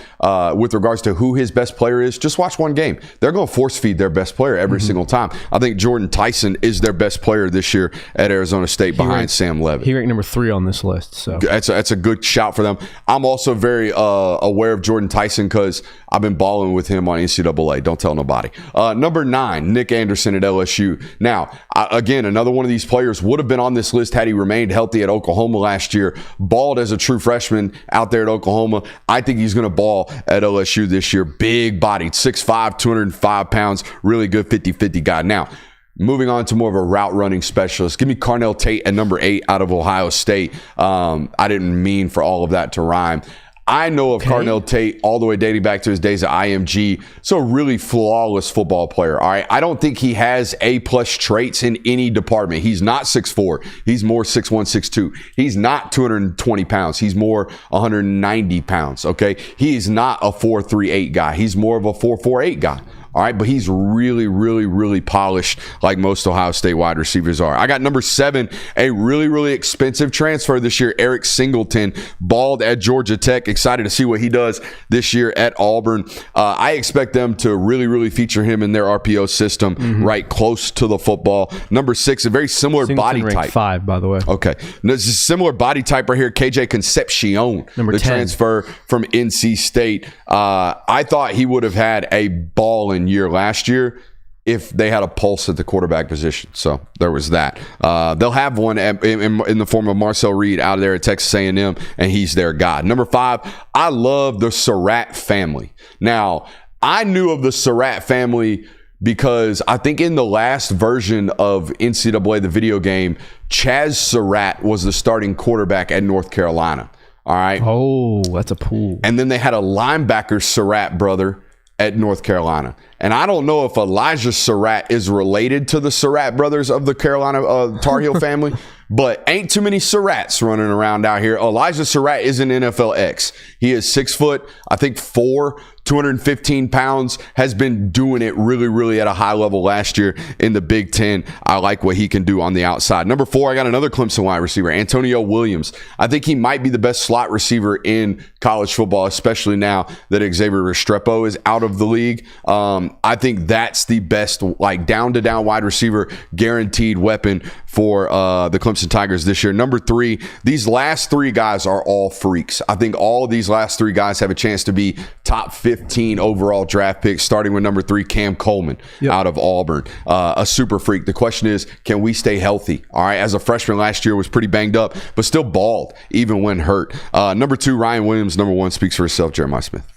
with regards to who his best player is, just watch one game. They're going to force feed their best player every single time. I think Jordan Tyson is their best player this year at Arizona State behind Sam Levitt. He ranked number 3 on this list. So that's a good shout for them. I'm also very aware of Jordan Tyson because I've been balling with him on NCAA. Don't tell nobody. Number 9, Nick Anderson at LSU. Now, again, another one of these players would have been on this list had he remained healthy at Oklahoma last year. Balled as a true freshman out there at Oklahoma. I think he's going to ball at LSU this year. Big bodied, 6'5", 205 pounds. Really good 50-50 guy. Now, moving on to more of a route running specialist. Give me Carnell Tate at number 8 out of Ohio State. I didn't mean for all of that to rhyme. I know of Carnell Tate all the way dating back to his days at IMG. So a really flawless football player. All right. I don't think he has A-plus traits in any department. He's not 6'4". He's more 6'1", 6'2". He's not 220 pounds. He's more 190 pounds. Okay. He's not a 4.38 guy. He's more of a 4.48 guy. All right, but he's really, really, really polished like most Ohio State wide receivers are. I got number 7, a really, really expensive transfer this year, Eric Singleton, balled at Georgia Tech. Excited to see what he does this year at Auburn. I expect them to really, really feature him in their RPO system right close to the football. Number 6, a very similar Singleton body type. 5, by the way. Okay. This is a similar body type right here, KJ Concepcion, number the 10. transfer from NC State. I thought he would have had a ball in year last year if they had a pulse at the quarterback position. So there was that. They'll have one in the form of Marcel Reed out there at Texas A&M, and he's their guy. Number 5, I love the Surratt family. Now, I knew of the Surratt family because I think in the last version of NCAA, the video game, Chaz Surratt was the starting quarterback at North Carolina. All right. Oh, that's a pool. And then they had a linebacker, Surratt brother, at North Carolina. And I don't know if Elijah Surratt is related to the Surratt brothers of the Carolina Tar Heel family, but ain't too many Surratts running around out here. Elijah Surratt is an NFL X. He is 6 foot, I think 4, 215 pounds, has been doing it really, really at a high level last year in the Big Ten. I like what he can do on the outside. Number 4, I got another Clemson wide receiver, Antonio Williams. I think he might be the best slot receiver in college football, especially now that Xavier Restrepo is out of the league. I think that's the best, like, down-to-down wide receiver guaranteed weapon for the Clemson Tigers this year. Number 3, these last 3 guys are all freaks. I think all of these last 3 guys have a chance to be top 15 overall draft picks, starting with number 3, Cam Coleman out of Auburn. A super freak. The question is, can we stay healthy? All right, as a freshman last year, was pretty banged up, but still balled even when hurt. Number 2, Ryan Williams. Number 1 speaks for itself, Jeremiah Smith.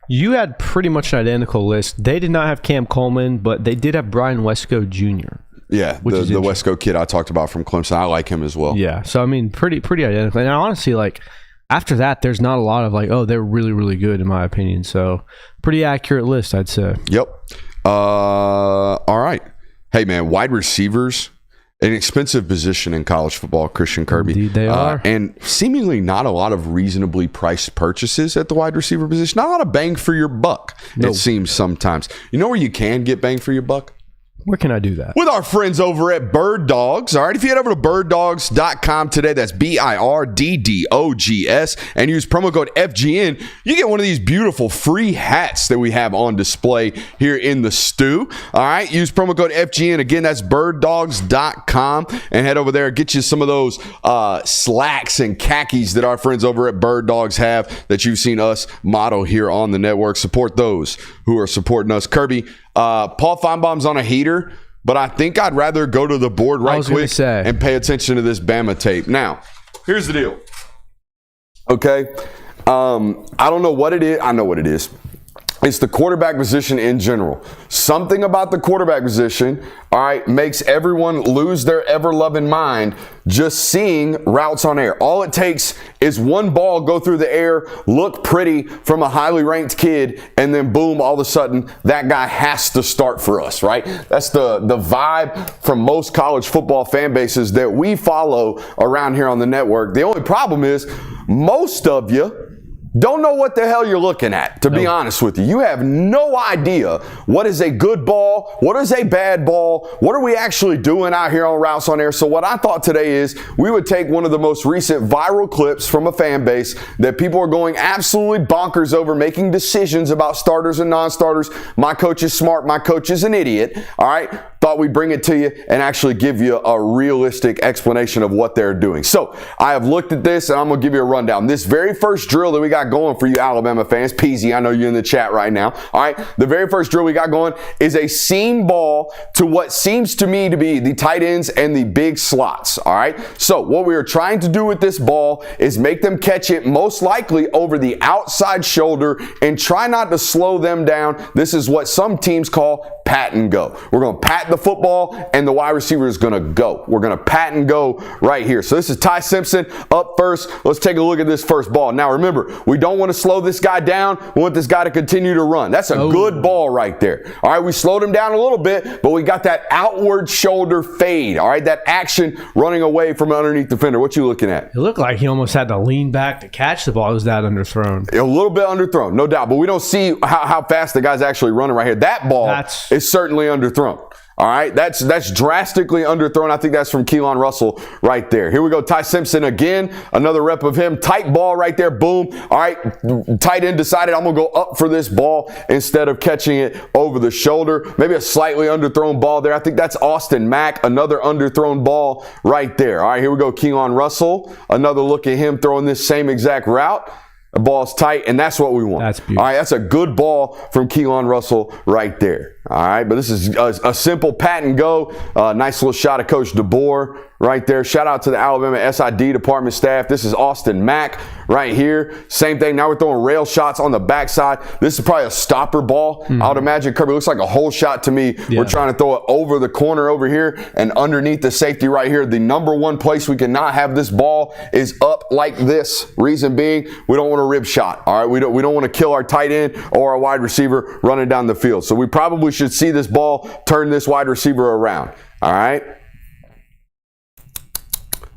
You had pretty much an identical list. They did not have Cam Coleman, but they did have Brian Wesco Jr. Yeah, the Wesco kid I talked about from Clemson. I like him as well. Yeah, so I mean, pretty identical. And honestly, like, after that, there's not a lot of like, oh, they're really, really good in my opinion. So pretty accurate list, I'd say. Yep. All right. Hey, man, wide receivers, an expensive position in college football, Christian Kirby. Indeed they are. And seemingly not a lot of reasonably priced purchases at the wide receiver position. Not a lot of bang for your buck, it seems sometimes. You know where you can get bang for your buck? Where can I do that? With our friends over at Bird Dogs. All right, if you head over to birddogs.com today, that's BIRDDOGS, and use promo code FGN, you get one of these beautiful free hats that we have on display here in the stew. All right, use promo code FGN. Again, that's birddogs.com, and head over there, get you some of those slacks and khakis that our friends over at Bird Dogs have that you've seen us model here on the network. Support those who are supporting us. Kirby, Paul Feinbaum's on a heater, but I think I'd rather go to the board right quick and pay attention to this Bama tape. Now, here's the deal. Okay. I don't know what it is. I know what it is. It's the quarterback position in general. Something about the quarterback position, all right, makes everyone lose their ever-loving mind just seeing routes on air. All it takes is one ball go through the air, look pretty from a highly ranked kid, and then boom, all of a sudden, that guy has to start for us, right? That's the vibe from most college football fan bases that we follow around here on the network. The only problem is most of you don't know what the hell you're looking at, to be honest with you. You have no idea what is a good ball, what is a bad ball, what are we actually doing out here on Routes on Air. So what I thought today is we would take one of the most recent viral clips from a fan base that people are going absolutely bonkers over, making decisions about starters and non-starters. My coach is smart, my coach is an idiot, all right? Thought we'd bring it to you and actually give you a realistic explanation of what they're doing. So I have looked at this and I'm going to give you a rundown. This very first drill that we got going for you Alabama fans, Peasy, I know you're in the chat right now. All right. The very first drill we got going is a seam ball to what seems to me to be the tight ends and the big slots. All right. So what we are trying to do with this ball is make them catch it most likely over the outside shoulder and try not to slow them down. This is what some teams call pat and go. We're going to pat the football and the wide receiver is going to go. We're going to pat and go right here. So this is Ty Simpson up first. Let's take a look at this first ball. Now remember, we don't want to slow this guy down. We want this guy to continue to run. That's a good ball right there. All right, we slowed him down a little bit, but we got that outward shoulder fade. All right, that action running away from an underneath defender. What you looking at? It looked like he almost had to lean back to catch the ball. It was that underthrown. A little bit underthrown, no doubt, but we don't see how fast the guy's actually running right here. That ball is certainly underthrown. All right, that's drastically underthrown. I think that's from Keelan Russell right there. Here we go, Ty Simpson again. Another rep of him. Tight ball right there. Boom. All right, tight end decided I'm going to go up for this ball instead of catching it over the shoulder. Maybe a slightly underthrown ball there. I think that's Austin Mack. Another underthrown ball right there. All right, here we go, Keelan Russell. Another look at him throwing this same exact route. The ball's tight, and that's what we want. That's beautiful. All right, that's a good ball from Keelan Russell right there. All right, but this is a simple pat and go. Nice little shot of Coach DeBoer right there. Shout out to the Alabama SID department staff. This is Austin Mack right here. Same thing. Now we're throwing rail shots on the backside. This is probably a stopper ball. I would imagine. Kirby, looks like a hole shot to me. Yeah. We're trying to throw it over the corner over here and underneath the safety right here. The number one place we cannot have this ball is up like this. Reason being, we don't want a rib shot. All right, we don't want to kill our tight end or our wide receiver running down the field. So we probably should see this ball turn this wide receiver around. All right.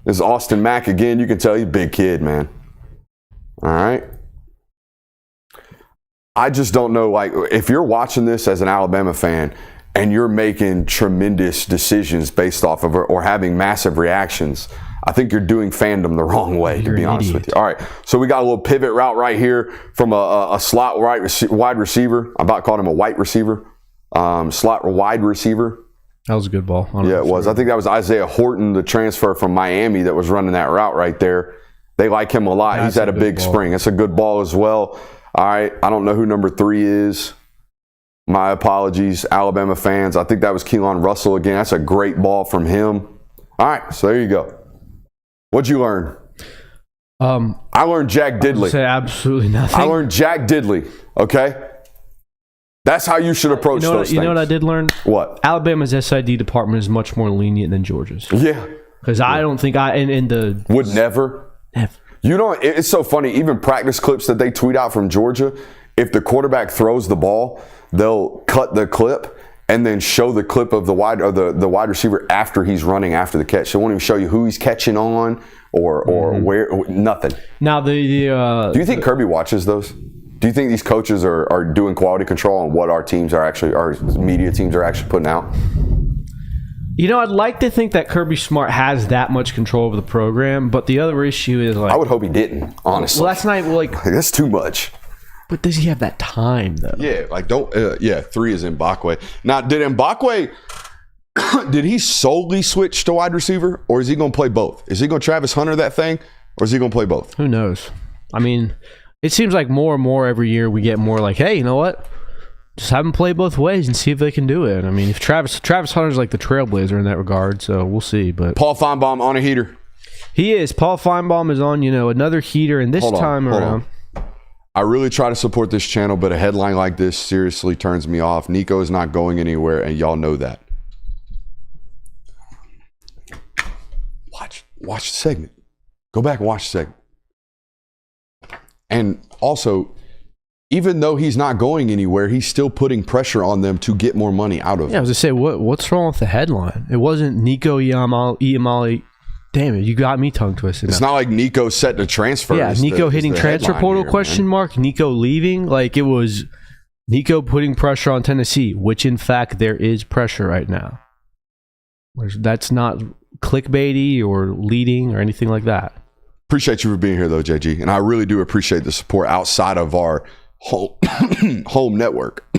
This is Austin Mack again. You can tell he's a big kid, man. All right. I just don't know, like, if you're watching this as an Alabama fan and you're making tremendous decisions based off of or having massive reactions, I think you're doing fandom the wrong way, to be honest with you. All right, so we got a little pivot route right here from a slot wide receiver. I'm about calling him a white receiver, slot wide receiver. That was a good ball. Yeah, it was. I think that was Isaiah Horton, the transfer from Miami that was running that route right there. They like him a lot. He's had a big spring. That's a good ball as well. All right, I don't know who number 3 is. My apologies, Alabama fans. I think that was Keelan Russell again. That's a great ball from him. All right, so there you go. What'd you learn? I learned Jack Diddley. I say absolutely nothing. I learned Jack Diddley, okay? That's how you should approach those things. You know what I did learn? What? Alabama's SID department is much more lenient than Georgia's. Yeah. Because I don't think would never. You know, it's so funny. Even practice clips that they tweet out from Georgia, if the quarterback throws the ball, they'll cut the clip and then show the clip of the wide receiver after he's running after the catch. They won't even show you who he's catching on or where. Nothing. Now do you think Kirby watches those? Do you think these coaches are doing quality control on what our media teams are actually putting out? You know, I'd like to think that Kirby Smart has that much control over the program, but the other issue is like, I would hope he didn't, honestly. Well, that's not like that's too much. But does he have that time though? Yeah, like 3 is Mbakwe. Now, did Mbakwe did he solely switch to wide receiver, or is he going to play both? Is he going to Travis Hunter that thing, or is he going to play both? Who knows? I mean, it seems like more and more every year we get more like, hey, you know what? Just have them play both ways and see if they can do it. I mean, if Travis Hunter's like the trailblazer in that regard, so we'll see. But Paul Feinbaum on a heater. He is. Paul Feinbaum is on, another heater, and this time around. I really try to support this channel, but a headline like this seriously turns me off. Nico is not going anywhere, and y'all know that. Watch the segment. Go back and watch the segment. And also, even though he's not going anywhere, he's still putting pressure on them to get more money out of him. Yeah, I was going to say, what's wrong with the headline? It wasn't Nico Iamale. Damn it, you got me tongue twisted. It's not like Nico set the transfer. Yeah, Nico hitting transfer portal question mark, Nico leaving. Like it was Nico putting pressure on Tennessee, which in fact there is pressure right now. That's not clickbaity or leading or anything like that. Appreciate you for being here though, JG. And I really do appreciate the support outside of our home network.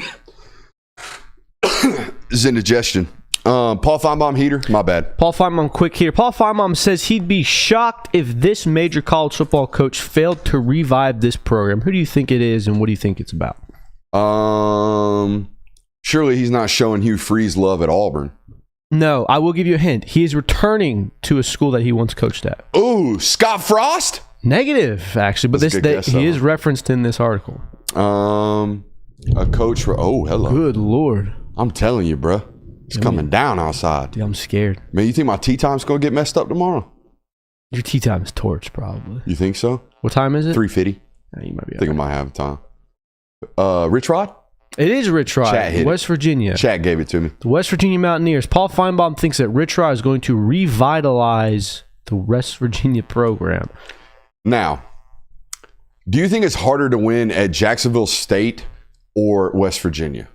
Is indigestion. Paul Feinbaum heater, my bad. Paul Feinbaum quick heater. Paul Feinbaum says he'd be shocked if this major college football coach failed to revive this program. Who do you think it is, and what do you think it's about? Surely he's not showing Hugh Freeze love at Auburn. No, I will give you a hint. He is returning to a school that he once coached at. Ooh, Scott Frost? Negative, actually, but he is referenced in this article. A coach for hello. Good Lord. I'm telling you, bro. It's coming down outside. Dude, I'm scared. Man, you think my tea time's going to get messed up tomorrow? Your tea time is torch, probably. You think so? What time is it? 3:50. Yeah, you might be. I think I might have time. Rich Rod? It is Rich Rod, West Virginia. Chat gave it to me. The West Virginia Mountaineers. Paul Feinbaum thinks that Rich Rod is going to revitalize the West Virginia program. Now, do you think it's harder to win at Jacksonville State or West Virginia?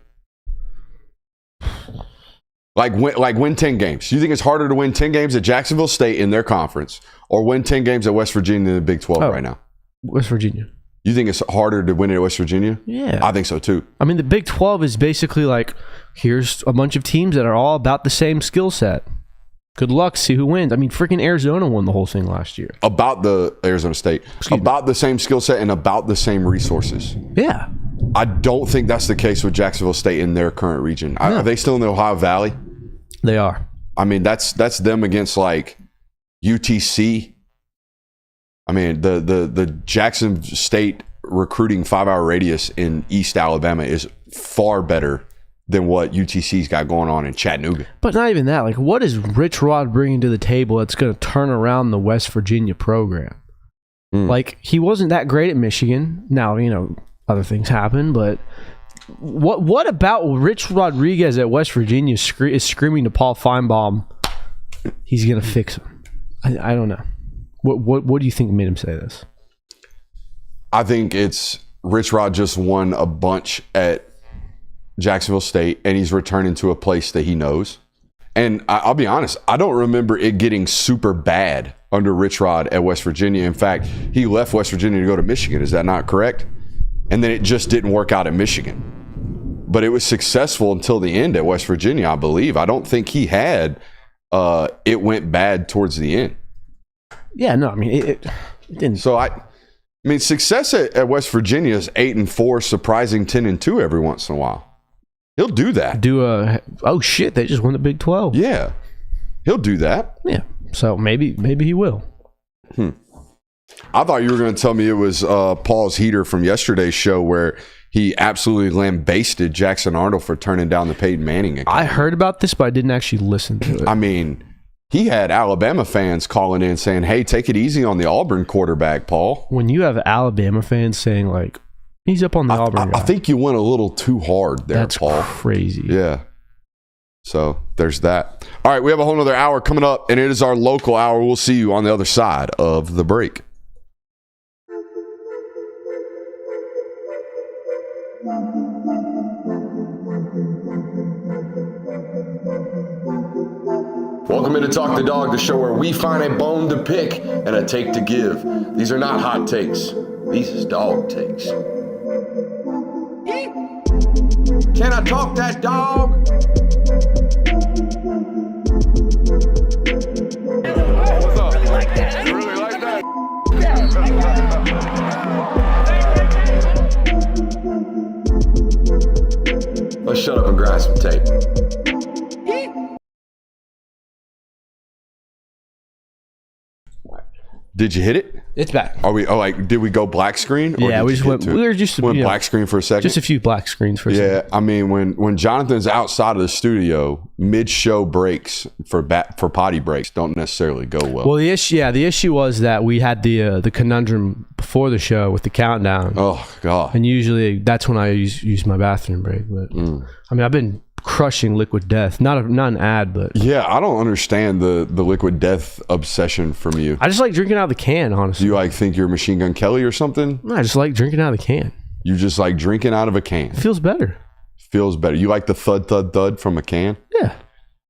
Like win 10 games. Do you think it's harder to win 10 games at Jacksonville State in their conference or win 10 games at West Virginia in the Big 12 right now? West Virginia. You think it's harder to win at West Virginia? Yeah. I think so too. I mean, the Big 12 is basically like, here's a bunch of teams that are all about the same skill set. Good luck, see who wins. I mean, freaking Arizona won the whole thing last year. About the Arizona State. About the same skill set and about the same resources. Yeah. I don't think that's the case with Jacksonville State in their current region. No. Are they still in the Ohio Valley? They are. I mean, that's them against like UTC. I mean, the Jackson State recruiting 5-hour radius in East Alabama is far better than what UTC's got going on in Chattanooga. But not even that. Like, what is Rich Rod bringing to the table that's going to turn around the West Virginia program? Like, he wasn't that great at Michigan. Now, other things happen, but what about Rich Rodriguez at West Virginia is screaming to Paul Feinbaum, he's going to fix him? I don't know. What do you think made him say this? I think it's Rich Rod just won a bunch at Jacksonville State, and he's returning to a place that he knows. And I'll be honest, I don't remember it getting super bad under Rich Rod at West Virginia. In fact, he left West Virginia to go to Michigan. Is that not correct? And then it just didn't work out at Michigan. But it was successful until the end at West Virginia, I believe. I don't think he had it went bad towards the end. Yeah, no, I mean, it didn't. So, I mean, success at West Virginia is 8-4, surprising 10-2 every once in a while. He'll do that. Oh shit, they just won the Big 12. Yeah. He'll do that. Yeah. So maybe he will. I thought you were going to tell me it was Paul's heater from yesterday's show where he absolutely lambasted Jackson Arnold for turning down the Peyton Manning account. I heard about this, but I didn't actually listen to it. I mean, he had Alabama fans calling in saying, hey, take it easy on the Auburn quarterback, Paul. When you have Alabama fans saying, like, he's up on the Auburn guy. I think you went a little too hard there, That's Paul. That's crazy. Yeah. So there's that. All right, we have a whole nother hour coming up, and it is our local hour. We'll see you on the other side of the break. Welcome into Talk the Dog, the show where we find a bone to pick and a take to give. These are not hot takes. These is dog takes. Can I talk that dog? What's up? Really like that. You really like that? Let's shut up and grab some tape. Did you hit it? It's back. Are we? Did we go black screen? Yeah, we just went. We were just went black screen for a second. Just a few black screens for a second. Yeah, I mean, when Jonathan's outside of the studio, mid-show breaks for potty breaks don't necessarily go well. Well, the issue was that we had the conundrum before the show with the countdown. Oh God! And usually that's when I use my bathroom break. But I mean, I've been crushing Liquid Death. Not an ad, but yeah, I don't understand the Liquid Death obsession from you. I just like drinking out of the can, honestly. Do you think you're Machine Gun Kelly or something? No, I just like drinking out of the can. You just like drinking out of a can. It feels better. Feels better. You like the thud thud thud from a can? Yeah.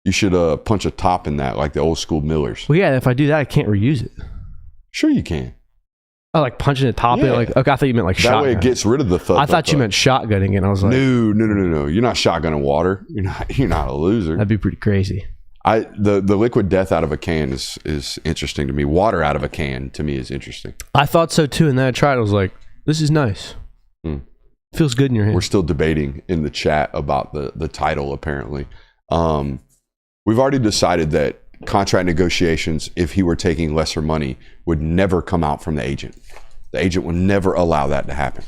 You should punch a top in that like the old school Millers. Well, yeah. If I do that, I can't reuse it. Sure, you can. Oh, like punching a top in? Like, okay, I thought you meant like shotgun. That way it gets rid of the thud. I thought you meant shotgunning it. And I was like, no. You're not shotgunning water. You're not a loser. That'd be pretty crazy. The Liquid Death out of a can is interesting to me. Water out of a can to me is interesting. I thought so too, and then I tried. I was like, this is nice. Feels good in your hand. We're still debating in the chat about the title. Apparently, we've already decided that contract negotiations, if he were taking lesser money, would never come out from the agent. The agent would never allow that to happen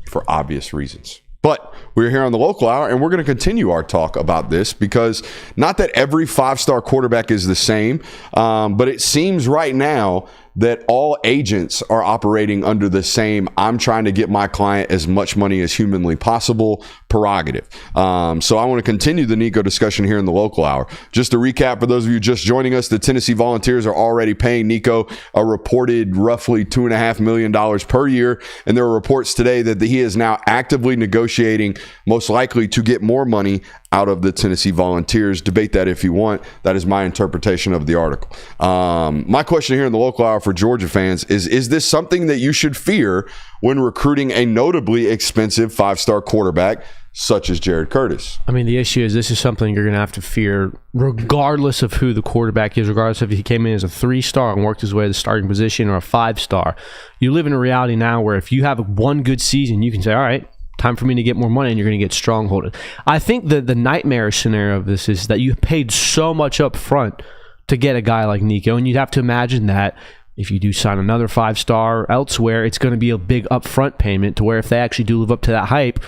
for obvious reasons. But we're here on the local hour, and we're going to continue our talk about this because not that every five-star quarterback is the same, but it seems right now that all agents are operating under the same I'm trying to get my client as much money as humanly possible prerogative. So I want to continue the Nico discussion here in the local hour. Just to recap, for those of you just joining us, the Tennessee Volunteers are already paying Nico a reported roughly $2.5 million per year. And there are reports today that he is now actively negotiating, most likely to get more money out of the Tennessee Volunteers. Debate that if you want. That is my interpretation of the article. My question here in the local hour for Georgia fans is this something that you should fear when recruiting a notably expensive five-star quarterback such as Jared Curtis? I mean, the issue is this is something you're going to have to fear regardless of who the quarterback is, regardless if he came in as a 3-star and worked his way to the starting position or a 5-star. You live in a reality now where if you have one good season, you can say, all right, time for me to get more money, and you're going to get strongholded. I think the nightmare scenario of this is that you paid so much up front to get a guy like Nico, and you'd have to imagine that if you do sign another 5-star elsewhere, it's going to be a big upfront payment to where if they actually do live up to that hype,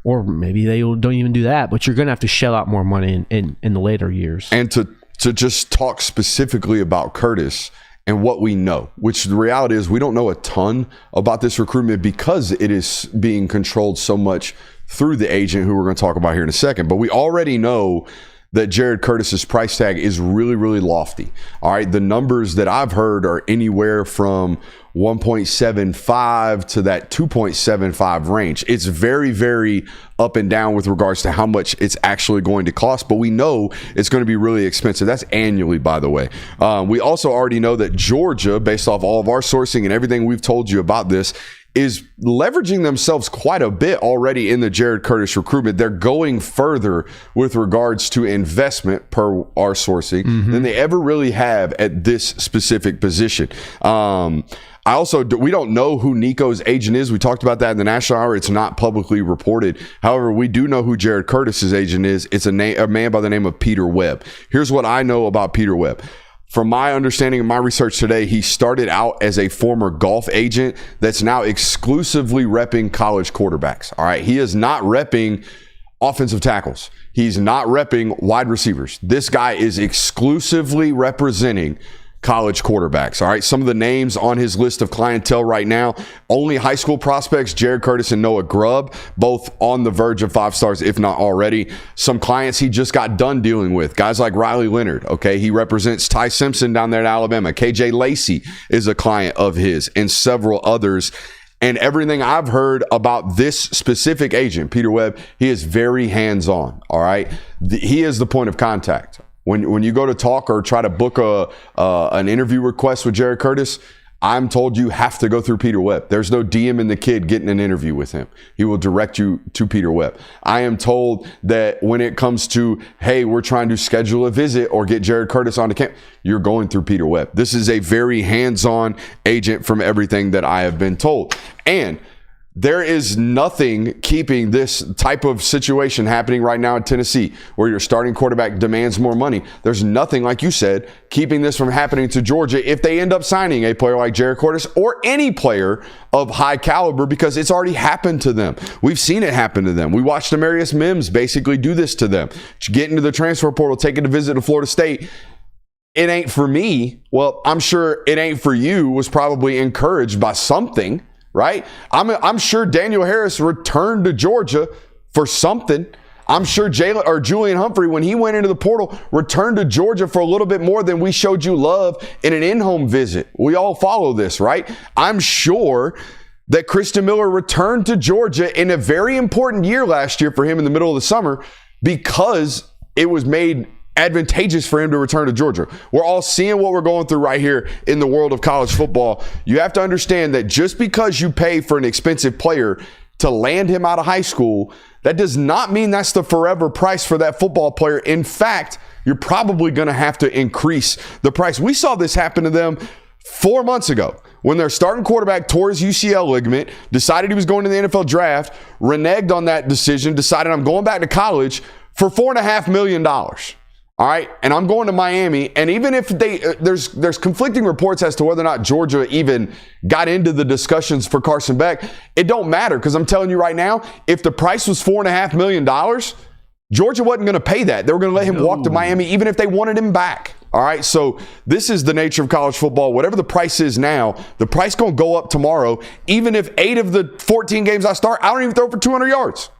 or maybe they don't even do that, but you're going to have to shell out more money in the later years. And to just talk specifically about Curtis and what we know, which the reality is we don't know a ton about this recruitment because it is being controlled so much through the agent who we're going to talk about here in a second. But we already know that Jared Curtis's price tag is really, really lofty. All right. The numbers that I've heard are anywhere from 1.75 to that 2.75 range. It's very, very up and down with regards to how much it's actually going to cost, but we know it's going to be really expensive. That's annually, by the way. We also already know that Georgia, based off all of our sourcing and everything we've told you about this, is leveraging themselves quite a bit already in the Jared Curtis recruitment. They're going further with regards to investment per our sourcing than they ever really have at this specific position. We don't know who Nico's agent is. We talked about that in the National Hour. It's not publicly reported. However, we do know who Jared Curtis's agent is. It's a man by the name of Peter Webb. Here's what I know about Peter Webb. From my understanding of my research today, he started out as a former golf agent that's now exclusively repping college quarterbacks. All right. He is not repping offensive tackles. He's not repping wide receivers. This guy is exclusively representing college quarterbacks. All right. Some of the names on his list of clientele right now, only high school prospects, Jared Curtis and Noah Grubb, both on the verge of 5 stars, if not already. Some clients he just got done dealing with, guys like Riley Leonard. Okay. He represents Ty Simpson down there in Alabama. KJ Lacey is a client of his, and several others. And everything I've heard about this specific agent, Peter Webb, he is very hands-on. All right. He is the point of contact. When you go to talk or try to book an interview request with Jared Curtis, I'm told you have to go through Peter Webb. There's no DMing the kid getting an interview with him. He will direct you to Peter Webb. I am told that when it comes to, hey, we're trying to schedule a visit or get Jared Curtis on the camp, you're going through Peter Webb. This is a very hands-on agent from everything that I have been told. And there is nothing keeping this type of situation happening right now in Tennessee, where your starting quarterback demands more money. There's nothing, like you said, keeping this from happening to Georgia if they end up signing a player like Jared Curtis or any player of high caliber, because it's already happened to them. We've seen it happen to them. We watched Demarius Mims basically do this to them. Get into the transfer portal, taking a visit to Florida State. It ain't for me. Well, I'm sure it ain't for you was probably encouraged by something. Right? I'm sure Daniel Harris returned to Georgia for something. I'm sure Julian Humphrey, when he went into the portal, returned to Georgia for a little bit more than we showed you love in an in-home visit. We all follow this, right? I'm sure that Christian Miller returned to Georgia in a very important year last year for him in the middle of the summer, because it was made advantageous for him to return to Georgia. We're all seeing what we're going through right here in the world of college football. You have to understand that just because you pay for an expensive player to land him out of high school, that does not mean that's the forever price for that football player. In fact, you're probably going to have to increase the price. We saw this happen to them 4 months ago when their starting quarterback tore his UCL ligament, decided he was going to the NFL draft, reneged on that decision, decided I'm going back to college for $4.5 million. All right, and I'm going to Miami, and even if there's conflicting reports as to whether or not Georgia even got into the discussions for Carson Beck, it don't matter, because I'm telling you right now, if the price was $4.5 million, Georgia wasn't going to pay that. They were going to let him walk to Miami, even if they wanted him back. All right, so this is the nature of college football. Whatever the price is now, the price going to go up tomorrow. Even if 8 of the 14 games I start, I don't even throw for 200 yards.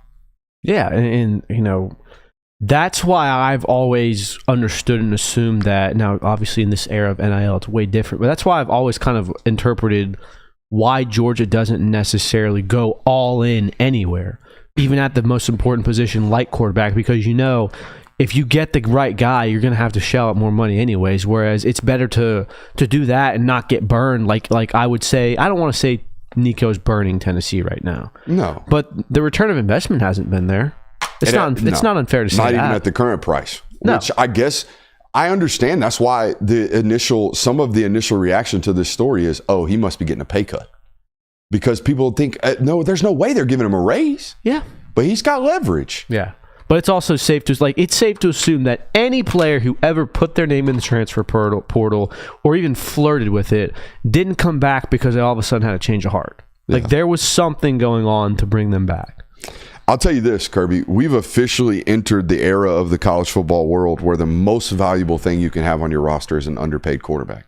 Yeah, and you know, that's why I've always understood and assumed that. Now, obviously, in this era of NIL, it's way different. But that's why I've always kind of interpreted why Georgia doesn't necessarily go all in anywhere, even at the most important position like quarterback, because you know, if you get the right guy, you're going to have to shell out more money anyways. Whereas it's better to do that and not get burned. Like I would say, I don't want to say Nico's burning Tennessee right now. No, but the return of investment hasn't been there. It's not unfair to say that. Not even at the current price. No. Which I guess I understand. That's why some of the initial reaction to this story is, oh, he must be getting a pay cut. Because people think, no, there's no way they're giving him a raise. Yeah. But he's got leverage. Yeah. But it's also safe to assume that any player who ever put their name in the transfer portal or even flirted with it didn't come back because they all of a sudden had a change of heart. Yeah. Like there was something going on to bring them back. I'll tell you this, Kirby, we've officially entered the era of the college football world where the most valuable thing you can have on your roster is an underpaid quarterback.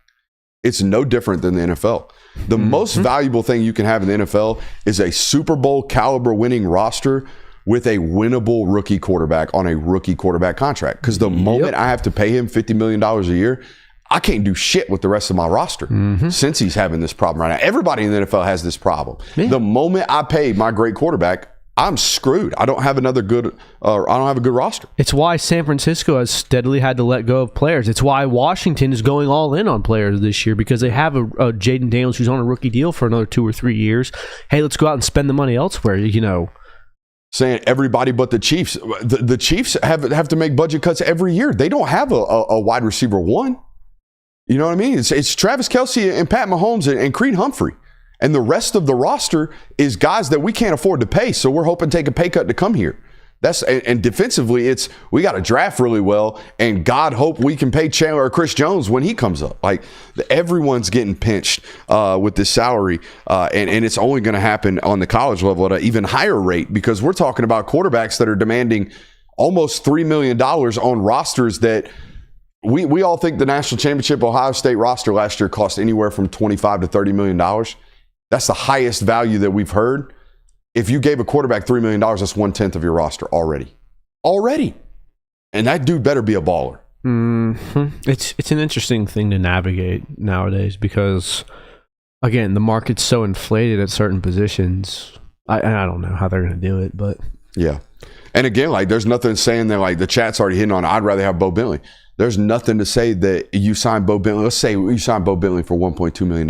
It's no different than the NFL. The most valuable thing you can have in the NFL is a Super Bowl caliber winning roster with a winnable rookie quarterback on a rookie quarterback contract. Because the moment I have to pay him $50 million a year, I can't do shit with the rest of my roster since he's having this problem right now. Everybody in the NFL has this problem. Yeah. The moment I pay my great quarterback, I'm screwed. I don't have another good. I don't have a good roster. It's why San Francisco has steadily had to let go of players. It's why Washington is going all in on players this year because they have a Jaden Daniels who's on a rookie deal for another 2 or 3 years. Hey, let's go out and spend the money elsewhere. Saying everybody but the Chiefs. The Chiefs have to make budget cuts every year. They don't have a wide receiver one. You know what I mean? It's Travis Kelce and Pat Mahomes and Creed Humphrey. And the rest of the roster is guys that we can't afford to pay. So we're hoping to take a pay cut to come here. And defensively, we got to draft really well. And God hope we can pay Chandler or Chris Jones when he comes up. Like everyone's getting pinched with this salary. And it's only going to happen on the college level at an even higher rate because we're talking about quarterbacks that are demanding almost $3 million on rosters that we all think the national championship Ohio State roster last year cost anywhere from $25 to $30 million. That's the highest value that we've heard. If you gave a quarterback $3 million, that's 1/10 of your roster already. And that dude better be a baller. It's an interesting thing to navigate nowadays because, again, the market's so inflated at certain positions. I don't know how they're going to do it, but yeah. And again, like there's nothing saying that like the chat's already hitting on. I'd rather have Bo Bentley. There's nothing to say that you sign Bo Bentley. Let's say you sign Bo Bentley for $1.2 million.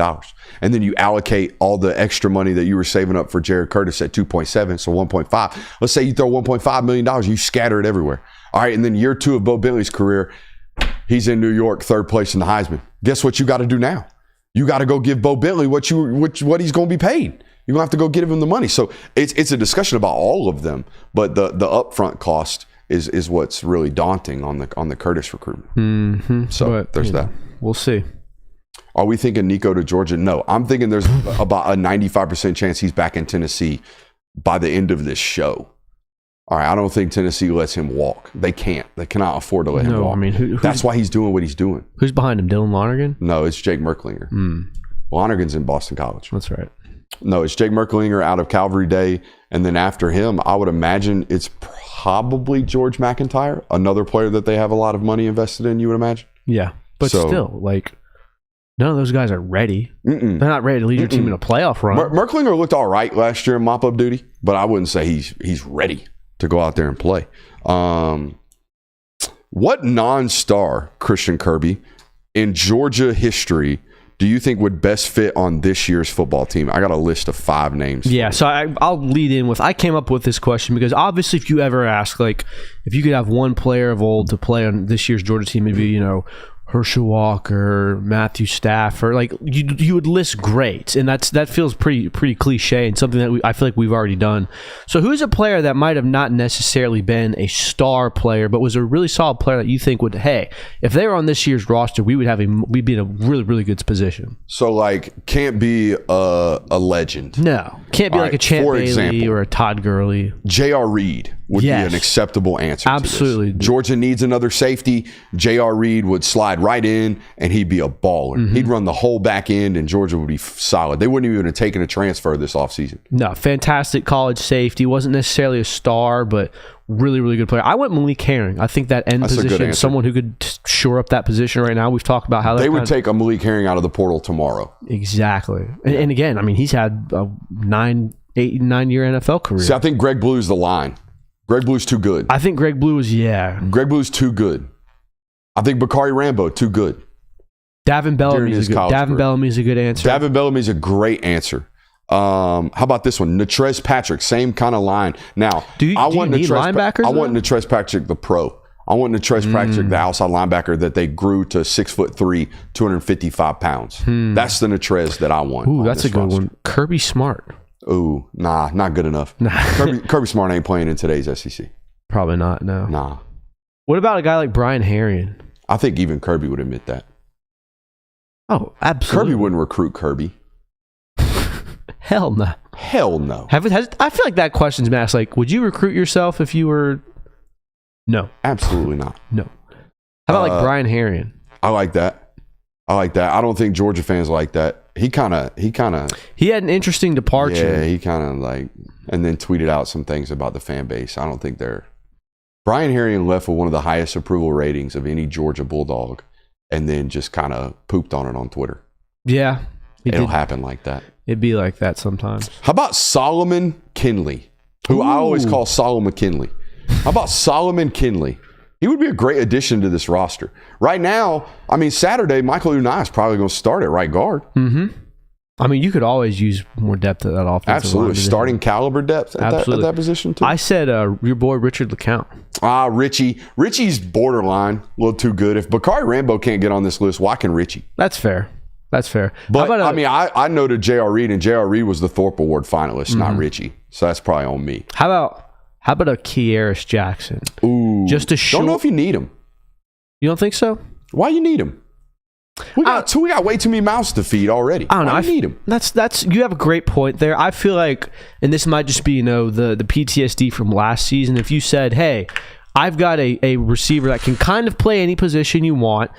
And then you allocate all the extra money that you were saving up for Jared Curtis at 2.7, so 1.5. Let's say you throw $1.5 million, you scatter it everywhere. All right, and then year 2 of Bo Bentley's career, he's in New York, 3rd place in the Heisman. Guess what you got to do now? You got to go give Bo Bentley what he's going to be paid. You're going to have to go get him the money. So it's a discussion about all of them, but the upfront cost is what's really daunting on the Curtis recruitment. So but, there's that. We'll see. Are we thinking Nico to Georgia? No. I'm thinking there's about a 95% chance he's back in Tennessee by the end of this show. All right, I don't think Tennessee lets him walk. They can't. They cannot afford to let him walk. I mean, that's why he's doing what he's doing. Who's behind him? Dylan Lonergan? No, it's Jake Merklinger. Lonergan's in Boston College. That's right. No, it's Jake Merklinger out of Calvary Day. And then after him, I would imagine it's probably George McIntyre, another player that they have a lot of money invested in, you would imagine. Yeah, but still, like, none of those guys are ready. They're not ready to lead your team in a playoff run. Merklinger looked all right last year in mop-up duty, but I wouldn't say he's ready to go out there and play. What non-star, Christian Kirby, in Georgia history do you think would best fit on this year's football team? I got a list of 5 names. Yeah, so I'll lead in with, I came up with this question because obviously if you ever ask, like, if you could have one player of old to play on this year's Georgia team, maybe, Herschel Walker, Matthew Stafford, like you would list greats, and that feels pretty cliche and something that I feel like we've already done. So who's a player that might have not necessarily been a star player, but was a really solid player that you think would, hey, if they were on this year's roster, we'd be in a really, really good position? So like can't be a legend. No, can't be like a Champ Bailey or a Todd Gurley. J.R. Reed would be an acceptable answer. Absolutely. To this. Georgia needs another safety. J.R. Reed would slide right in and he'd be a baller. He'd run the whole back end and Georgia would be solid. They wouldn't even have taken a transfer this offseason. No, fantastic college safety. Wasn't necessarily a star, but really, really good player. I went Malik Herring. I think that end position, someone who could shore up that position right now. We've talked about how they would take a Malik Herring out of the portal tomorrow. Exactly. And again, I mean, he's had a 8-9 year NFL career. See, I think Greg Blue's the line. Greg Blue's too good. I think Greg Blue is, Greg Blue's too good. I think Bakari Rambo, too good. Davin Bellamy's a good answer. Davin Bellamy's a great answer. How about this one? Natrez Patrick, same kind of line. Now, I want Natrez Patrick the pro. I want Natrez Patrick the outside linebacker that they grew to 6'3", 255 pounds. That's the Natrez that I want. Ooh, that's a good one. Kirby Smart. Ooh, nah, not good enough. Kirby Smart ain't playing in today's SEC. Probably not, no. Nah. What about a guy like Brian Herrien? I think even Kirby would admit that. Oh, absolutely. Kirby wouldn't recruit Kirby. Hell no. Hell no. I feel like that question's been asked. Like, would you recruit yourself if you were? No. Absolutely not. No. How about like Brian Herrien? I like that. I don't think Georgia fans like that. he kind of He had an interesting departure. Yeah, he kind of like, and then tweeted out some things about the fan base. I don't think they're. Brian Herring left with one of the highest approval ratings of any Georgia Bulldog, and then just kind of pooped on it on Twitter. Yeah. It'll happen like that. It'd be like that sometimes. How about Solomon Kinley, who I always call Solomon Kinley? How about Solomon Kinley? He would be a great addition to this roster. Right now, I mean, Saturday, Michael Unai is probably going to start at right guard. Mm-hmm. I mean, you could always use more depth at that offensive Absolutely. line. Starting caliber depth at that position, too. I said your boy Richard LeCount. Richie. Richie's borderline, a little too good. If Bakari Rambo can't get on this list, why can Richie? That's fair. But, I know to J.R. Reed, and J.R. Reed was the Thorpe Award finalist, not Richie. So that's probably on me. How about a Kearis Jackson? Ooh. Just to show. Don't know if you need him. You don't think so? Why you need him? We got way too many mouths to feed already. I don't know. Why you need him? That's you have a great point there. I feel like, and this might just be the PTSD from last season. If you said, hey, I've got a receiver that can kind of play any position you want,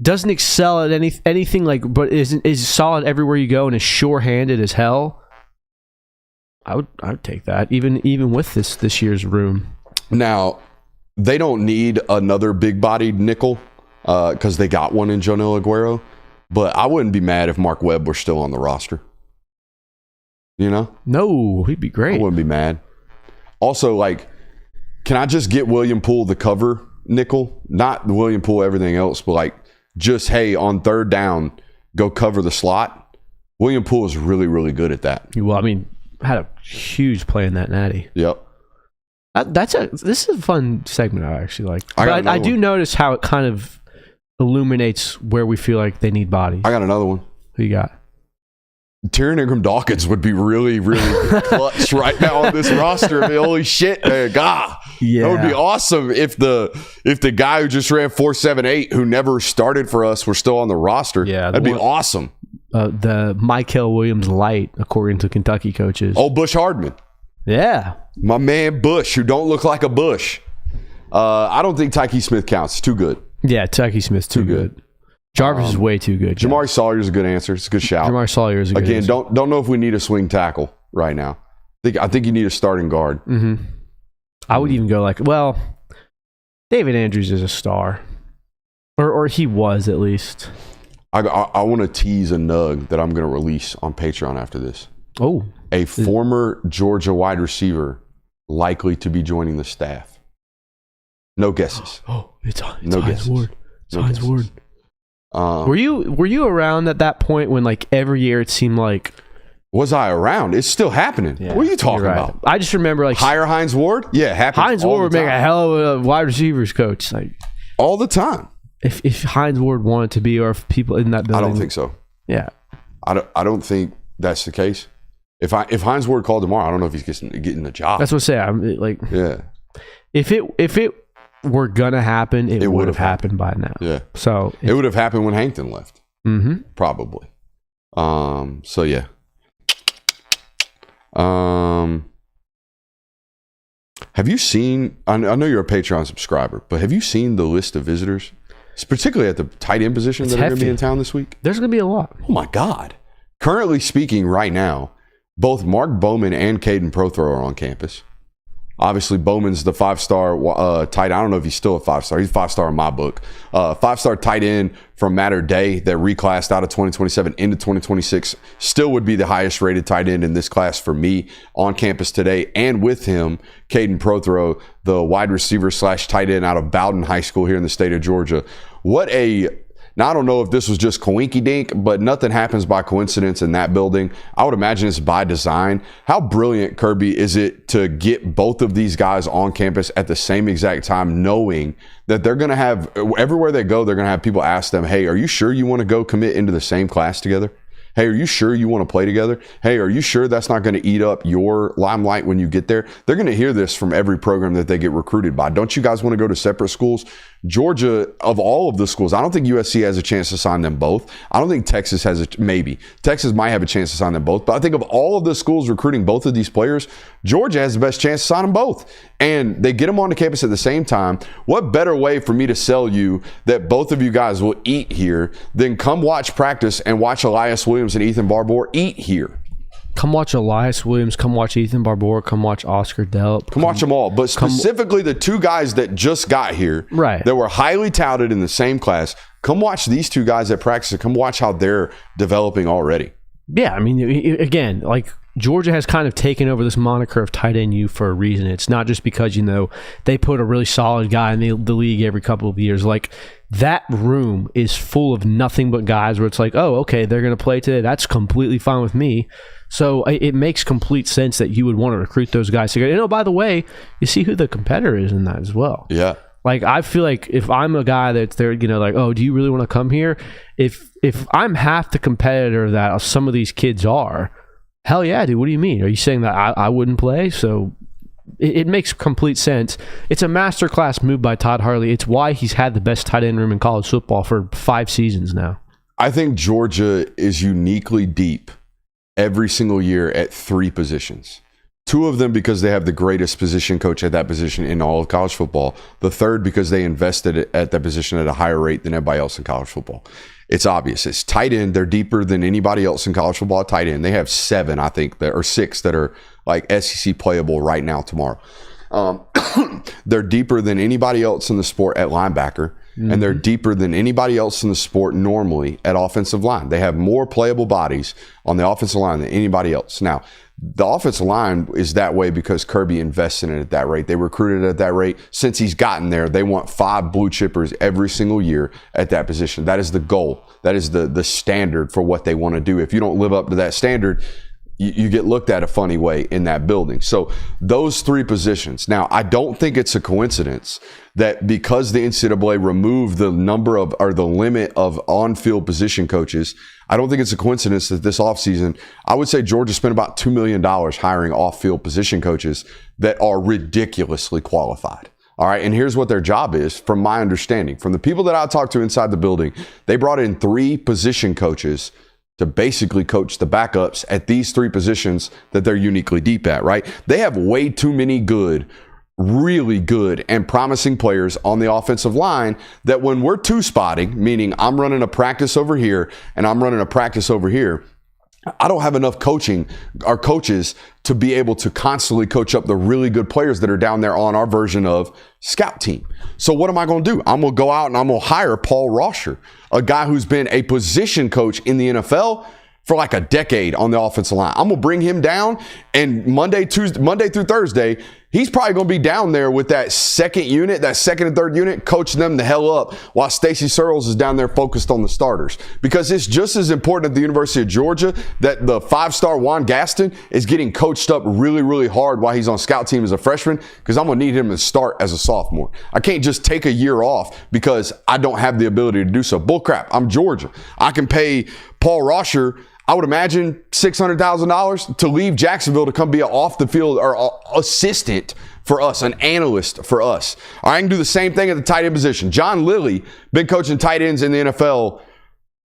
doesn't excel at anything but is solid everywhere you go and is sure-handed as hell, I would take that even with this year's room. Now, they don't need another big-bodied nickel because they got one in Jonel Aguero, but I wouldn't be mad if Mark Webb were still on the roster. You know? No, he'd be great. I wouldn't be mad. Also, can I just get William Poole the cover nickel? Not the William Poole everything else, but just, hey, on third down, go cover the slot. William Poole is really, really good at that. Well, I mean, had a huge play in that natty. Yep. This is a fun segment I actually like. I do one. Notice how it kind of illuminates where we feel like they need bodies. I got another one. Who you got? Tyrion Ingram-Dawkins would be really, really clutch right now on this roster. I mean, holy shit, man. God. Yeah. That would be awesome if the guy who just ran 4.78, who never started for us, were still on the roster. Yeah. That'd be awesome. The Michael Williams light, according to Kentucky coaches. Oh, Bush Hardman. Yeah. My man Bush, who don't look like a Bush. I don't think Tyke Smith counts. It's too good. Yeah, Tyke Smith's too good. Jarvis is way too good. Jamari Sawyer's a good answer. It's a good shout. Jamari Sawyer is a good answer. Don't know if we need a swing tackle right now. I think you need a starting guard. Mm-hmm. I would even go David Andrews is a star. Or he was at least. I want to tease a nug that I'm going to release on Patreon after this. Oh. A former Georgia wide receiver likely to be joining the staff. No guesses. It's no Hines guesses. Ward. It's Hines Ward. Um, Were you around at that point when every year it seemed like? Was I around? It's still happening. Yeah, What are you talking about? I just remember hire Hines Ward. Yeah, it happens. Hines Ward would make a hell of a wide receivers coach. All the time. If Hines Ward wanted to be, or if people in that building, I don't think so. Yeah, I don't think that's the case. If Hines Ward called tomorrow, I don't know if he's getting the job. that's what I say. Yeah. If it were gonna happen, it would have happened by now. Yeah. So it would have happened when Hankton left. Mm-hmm. Probably. So yeah. Have you seen? I know you're a Patreon subscriber, but have you seen the list of visitors? It's particularly at the tight end position that are going to be in town this week. There's going to be a lot. Oh my God! Currently speaking, right now, both Mark Bowman and Caden Prothro are on campus. Obviously, Bowman's the 5-star tight. I don't know if he's still a 5-star. He's 5-star in my book. 5-star tight end from Matter Day that reclassed out of 2027 into 2026. Still would be the highest rated tight end in this class for me on campus today. And with him, Caden Prothro, the wide receiver / tight end out of Bowden High School here in the state of Georgia. Now, I don't know if this was just coinky-dink, but nothing happens by coincidence in that building. I would imagine it's by design. How brilliant, Kirby, is it to get both of these guys on campus at the same exact time, knowing that they're going to have, everywhere they go, they're going to have people ask them, hey, are you sure you want to go commit into the same class together? Hey, are you sure you want to play together? Hey, are you sure that's not going to eat up your limelight when you get there? They're going to hear this from every program that they get recruited by. Don't you guys want to go to separate schools? Georgia, of all of the schools, I don't think USC has a chance to sign them both. I don't think Texas has maybe. Texas might have a chance to sign them both. But I think of all of the schools recruiting both of these players, Georgia has the best chance to sign them both. And they get them onto campus at the same time. What better way for me to sell you that both of you guys will eat here than come watch practice and watch Elias Williams Williams and Ethan Barbour eat here. Come watch Elias Williams. Come watch Ethan Barbour. Come watch Oscar Delp. Come watch them all. But specifically the two guys that just got here that were highly touted in the same class, come watch these two guys at practice and come watch how they're developing already. Yeah, I mean, again, like Georgia has kind of taken over this moniker of tight end U for a reason. It's not just because, they put a really solid guy in the league every couple of years. Like, that room is full of nothing but guys where it's like, oh, okay, they're going to play today. That's completely fine with me. So it makes complete sense that you would want to recruit those guys together. By the way, you see who the competitor is in that as well. Yeah. Like, I feel like if I'm a guy that's there, like, oh, do you really want to come here? If I'm half the competitor that some of these kids are, hell yeah, dude. What do you mean? Are you saying that I wouldn't play? So it makes complete sense. It's a masterclass move by Todd Harley. It's why he's had the best tight end room in college football for 5 seasons now. I think Georgia is uniquely deep every single year at 3 positions. 2 of them because they have the greatest position coach at that position in all of college football. The third because they invested at that position at a higher rate than everybody else in college football. It's obvious. It's tight end. They're deeper than anybody else in college football at tight end. They have 7, I think, or 6 that are like SEC playable right now tomorrow. They're deeper than anybody else in the sport at linebacker. And they're deeper than anybody else in the sport normally at offensive line. They have more playable bodies on the offensive line than anybody else. Now, the offensive line is that way because Kirby invests in it at that rate. They recruited at that rate. Since he's gotten there, they want 5 blue chippers every single year at that position. That is the goal. That is the standard for what they want to do. If you don't live up to that standard, you get looked at a funny way in that building. So those 3 positions. Now, I don't think it's a coincidence that because the NCAA removed the number of, or the limit of on-field position coaches, I don't think it's a coincidence that this offseason, I would say Georgia spent about $2 million hiring off-field position coaches that are ridiculously qualified. All right, and here's what their job is, from my understanding. From the people that I talked to inside the building, they brought in 3 position coaches to basically coach the backups at these 3 positions that they're uniquely deep at, right? They have way too many really good and promising players on the offensive line that when we're 2-spotting, meaning I'm running a practice over here and I'm running a practice over here, I don't have enough coaching or coaches to be able to constantly coach up the really good players that are down there on our version of scout team. So what am I going to do? I'm going to go out and I'm going to hire Paul Rosher, a guy who's been a position coach in the NFL for like a decade on the offensive line. I'm going to bring him down, and Monday through Thursday, he's probably going to be down there with that second and third unit, coaching them the hell up while Stacey Searles is down there focused on the starters. Because it's just as important at the University of Georgia that the 5-star Juan Gaston is getting coached up really, really hard while he's on scout team as a freshman, because I'm going to need him to start as a sophomore. I can't just take a year off because I don't have the ability to do so. Bullcrap. I'm Georgia. I can pay Paul Rosher, I would imagine, $600,000 to leave Jacksonville to come be an off the field or assistant for us, an analyst for us. I can do the same thing at the tight end position. John Lilly, been coaching tight ends in the NFL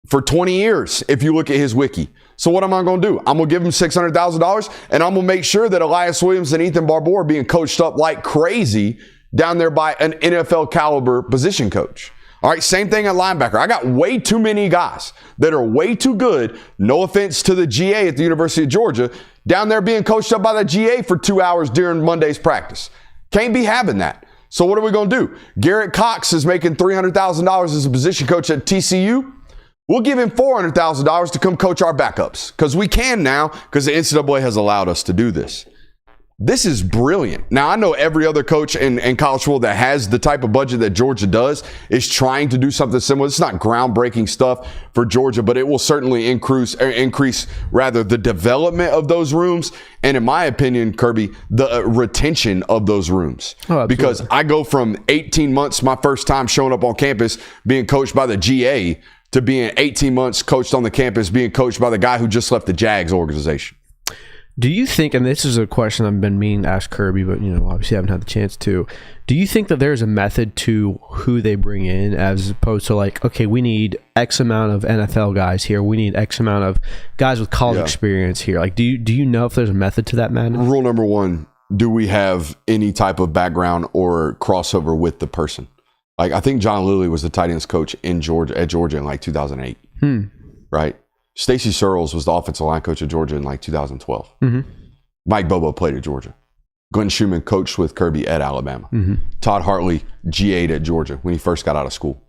for 20 years, if you look at his wiki. So what am I going to do? I'm going to give him $600,000, and I'm going to make sure that Elias Williams and Ethan Barbour are being coached up like crazy down there by an NFL caliber position coach. All right, same thing at linebacker. I got way too many guys that are way too good, no offense to the GA at the University of Georgia, down there being coached up by the GA for 2 hours during Monday's practice. Can't be having that. So what are we going to do? Garrett Cox is making $300,000 as a position coach at TCU. We'll give him $400,000 to come coach our backups, because we can now, because the NCAA has allowed us to do this. This is brilliant. Now, I know every other coach in college football that has the type of budget that Georgia does is trying to do something similar. It's not groundbreaking stuff for Georgia, but it will certainly increase the development of those rooms. And in my opinion, Kirby, the retention of those rooms. Oh, because I go from 18 months, my first time showing up on campus, being coached by the GA, to being 18 months coached on the campus, being coached by the guy who just left the Jags organization. Do you think, and this is a question I've been meaning to ask Kirby, but obviously I haven't had the chance to, do you think that there's a method to who they bring in, as opposed to like, okay, we need X amount of NFL guys here, we need X amount of guys with college experience here? Like, do you know if there's a method to that madness? Rule number 1, do we have any type of background or crossover with the person? Like, I think John Lilly was the tight ends coach at Georgia in like 2008. Right? Stacey Searles was the offensive line coach of Georgia in like 2012. Mike Bobo played at Georgia. Glenn Schumann coached with Kirby at Alabama. Todd Hartley GA'd at Georgia when he first got out of school.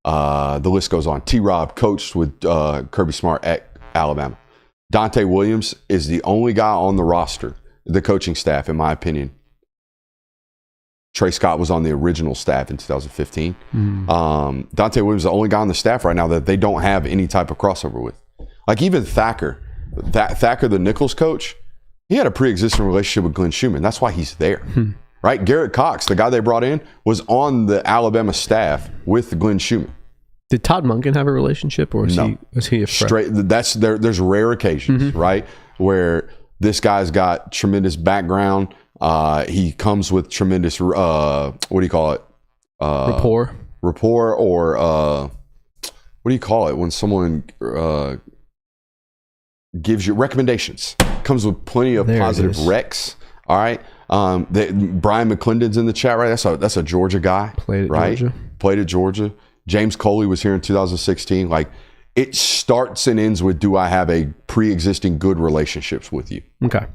The list goes on. T-Rob coached with Kirby Smart at Alabama. Dante Williams is the only guy on the roster, the coaching staff, in my opinion. Trey Scott was on the original staff in 2015. Dante Williams is the only guy on the staff right now that they don't have any type of crossover with. Like even Thacker, the Nichols coach, he had a pre-existing relationship with Glenn Schumann. That's why he's there, right? Garrett Cox, the guy they brought in, was on the Alabama staff with Glenn Schumann. Did Todd Monken have a relationship, or was he a friend? There's rare occasions, right, where this guy's got tremendous background. He comes with tremendous what do you call it? Rapport, or what do you call it when someone gives you recommendations? Comes with plenty of positive recs. All right. Brian McClendon's in the chat, right? That's a Georgia guy. Played at Georgia. James Coley was here in 2016. Like, it starts and ends with, do I have a pre-existing good relationships with you? Okay.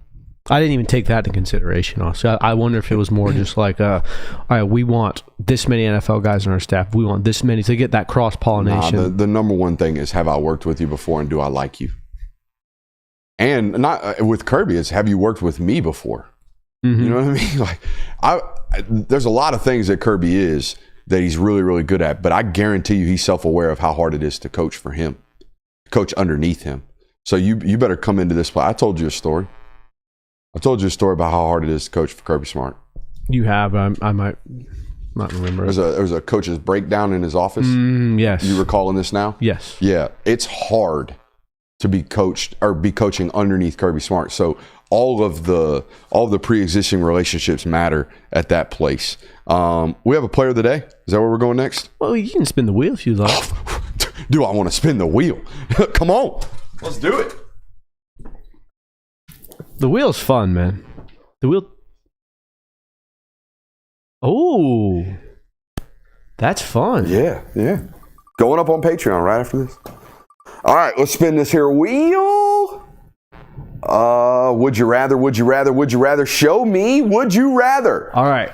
I didn't even take that into consideration. Also, I wonder if it was more just like, all right, we want this many NFL guys on our staff. We want this many to get that cross-pollination. The number one thing is, have I worked with you before, and do I like you? And not with Kirby, is, have you worked with me before? You know what I mean? Like, there's a lot of things that Kirby is that he's really, really good at, but I guarantee you he's self-aware of how hard it is to coach for him, coach underneath him. So you better come into this play. I told you a story. about how hard it is to coach for Kirby Smart. You have. I might not remember. There was a coach's breakdown in his office. Yes. You recalling this now? Yes. Yeah. It's hard to be coached or be coaching underneath Kirby Smart. So all of the pre-existing relationships matter at that place. We have a player of the day. Is that where we're going next? Well, you can spin the wheel if you like. Do I want to spin the wheel? Come on. Let's do it. The wheel's fun, man. The wheel. Oh, that's fun. Yeah. Going up on Patreon right after this. All right, let's spin this here wheel. Would you rather? Show me. Would you rather? All right.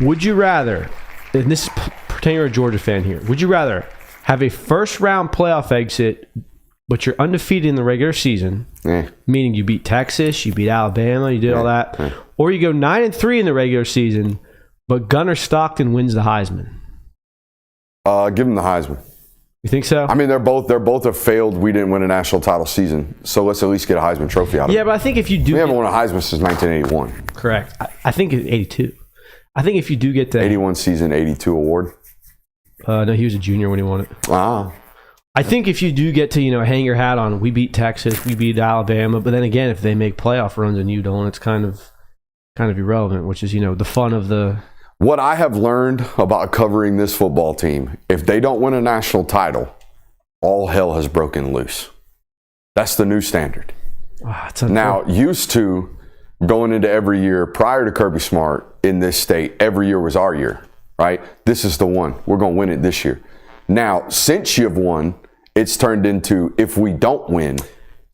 Would you rather, and this is pertaining to a Georgia fan here, would you rather have a first-round playoff exit, but you're undefeated in the regular season, meaning you beat Texas, you beat Alabama, you did all that, or you go 9-3 in the regular season, but Gunnar Stockton wins the Heisman? Give him the Heisman. You think so? I mean, they're both have failed. We didn't win a national title season, so let's at least get a Heisman Trophy out of it. Yeah, but I think if you do, we haven't won a Heisman since 1981. Correct. I think it's 82. I think if you do get the 81 season, 82 award. No, he was a junior when he won it. I think if you do get to, hang your hat on, we beat Texas, we beat Alabama, but then again, if they make playoff runs and you don't, it's kind of irrelevant, which is, the fun of the. What I have learned about covering this football team, if they don't win a national title, all hell has broken loose. That's the new standard. Now, used to going into every year prior to Kirby Smart in this state, every year was our year, right? This is the one. We're going to win it this year. Now, since you've won, it's turned into, if we don't win,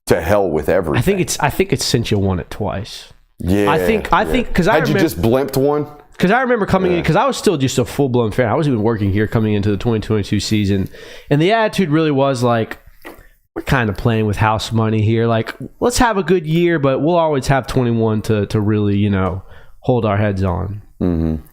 to hell with everything. I think it's since you won it twice. Yeah. I think because Had you just blimped one? Because I remember coming in, because I was still just a full-blown fan. I was even working here coming into the 2022 season. And the attitude really was like, we're kind of playing with house money here. Like, let's have a good year, but we'll always have 21 to really, hold our heads on. Mm-hmm.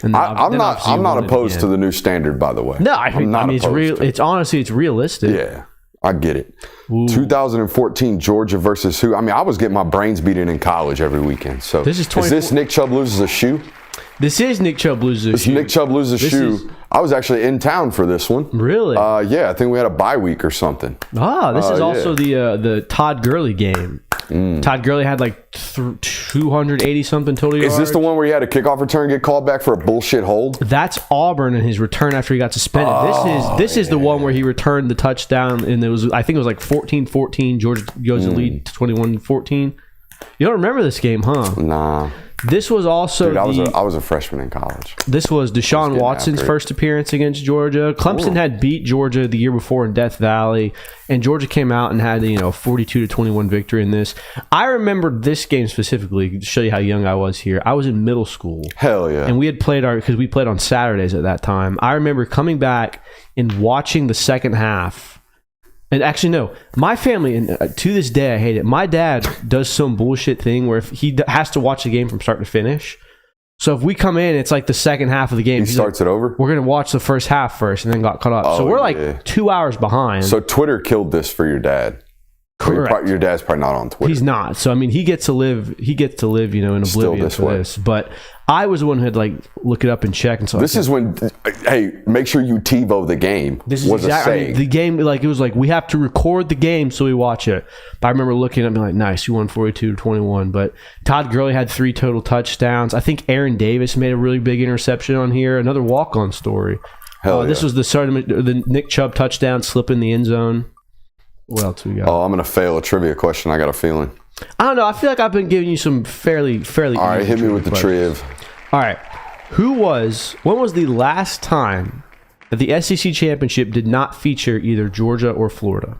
And I'm not opposed to the new standard, by the way. No, I mean it's real. It's honestly, it's realistic. Yeah, I get it. Ooh. 2014 Georgia versus who? I mean, I was getting my brains beaten in college every weekend. So is this Nick Chubb loses a shoe? This is Nick Chubb loses a shoe. Nick Chubb loses a shoe. I was actually in town for this one. Really? Yeah, I think we had a bye week or something. This is also the Todd Gurley game. Todd Gurley had like 280-something total yards. Is this the one where he had a kickoff return get called back for a bullshit hold? That's Auburn and his return after he got suspended. This is the one where he returned the touchdown, and I think it was like 14-14. Georgia goes to lead to 21-14. You don't remember this game, huh? Nah. This was also Dude, I was a freshman in college. This was Deshaun Watson's first appearance against Georgia. Clemson had beat Georgia the year before in Death Valley, and Georgia came out and had a 42-21 victory in this. I remember this game specifically to show you how young I was here. I was in middle school. Hell yeah. And we had played because we played on Saturdays at that time. I remember coming back and watching the second half. And actually, no, my family, and to this day, I hate it. My dad does some bullshit thing where if he has to watch the game from start to finish. So if we come in, it's like the second half of the game. He starts it over? We're going to watch the first half first and then got caught up. So we're like 2 hours behind. So Twitter killed this for your dad. Correct. Your dad's probably not on Twitter. He's not. So I mean, he gets to live. In oblivion for this. But I was the one who had look it up and check and so. This is when, hey, make sure you TiVo the game. This is exactly the game. It was we have to record the game so we watch it. But I remember looking at me nice, you won 42-21. But Todd Gurley had 3 total touchdowns. I think Aaron Davis made a really big interception on here. Another walk-on story. This was the start of the Nick Chubb touchdown, slip in the end zone. What else we got? Oh, I'm going to fail a trivia question. I got a feeling. I don't know. I feel like I've been giving you some fairly. All right, hit me with the triv. All right. When was the last time that the SEC championship did not feature either Georgia or Florida?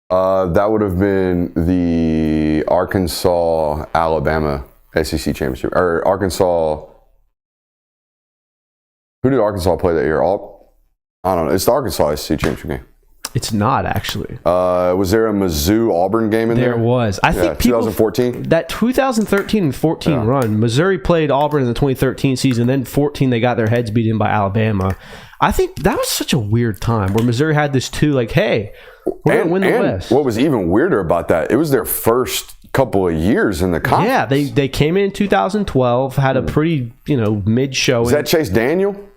That would have been the Arkansas-Alabama SEC championship. Or Arkansas. Who did Arkansas play that year? I don't know. It's the Arkansas SEC championship game. It's not actually. Was there a Mizzou-Auburn game in there? There was. I think 2014? That 2013 and 14 run, Missouri played Auburn in the 2013 season. Then 14, they got their heads beat in by Alabama. I think that was such a weird time where Missouri had this too, hey, we're going to win the West. What was even weirder about that, it was their first couple of years in the conference. Yeah, they came in 2012, had a pretty, mid-showing. Is that Chase Daniel?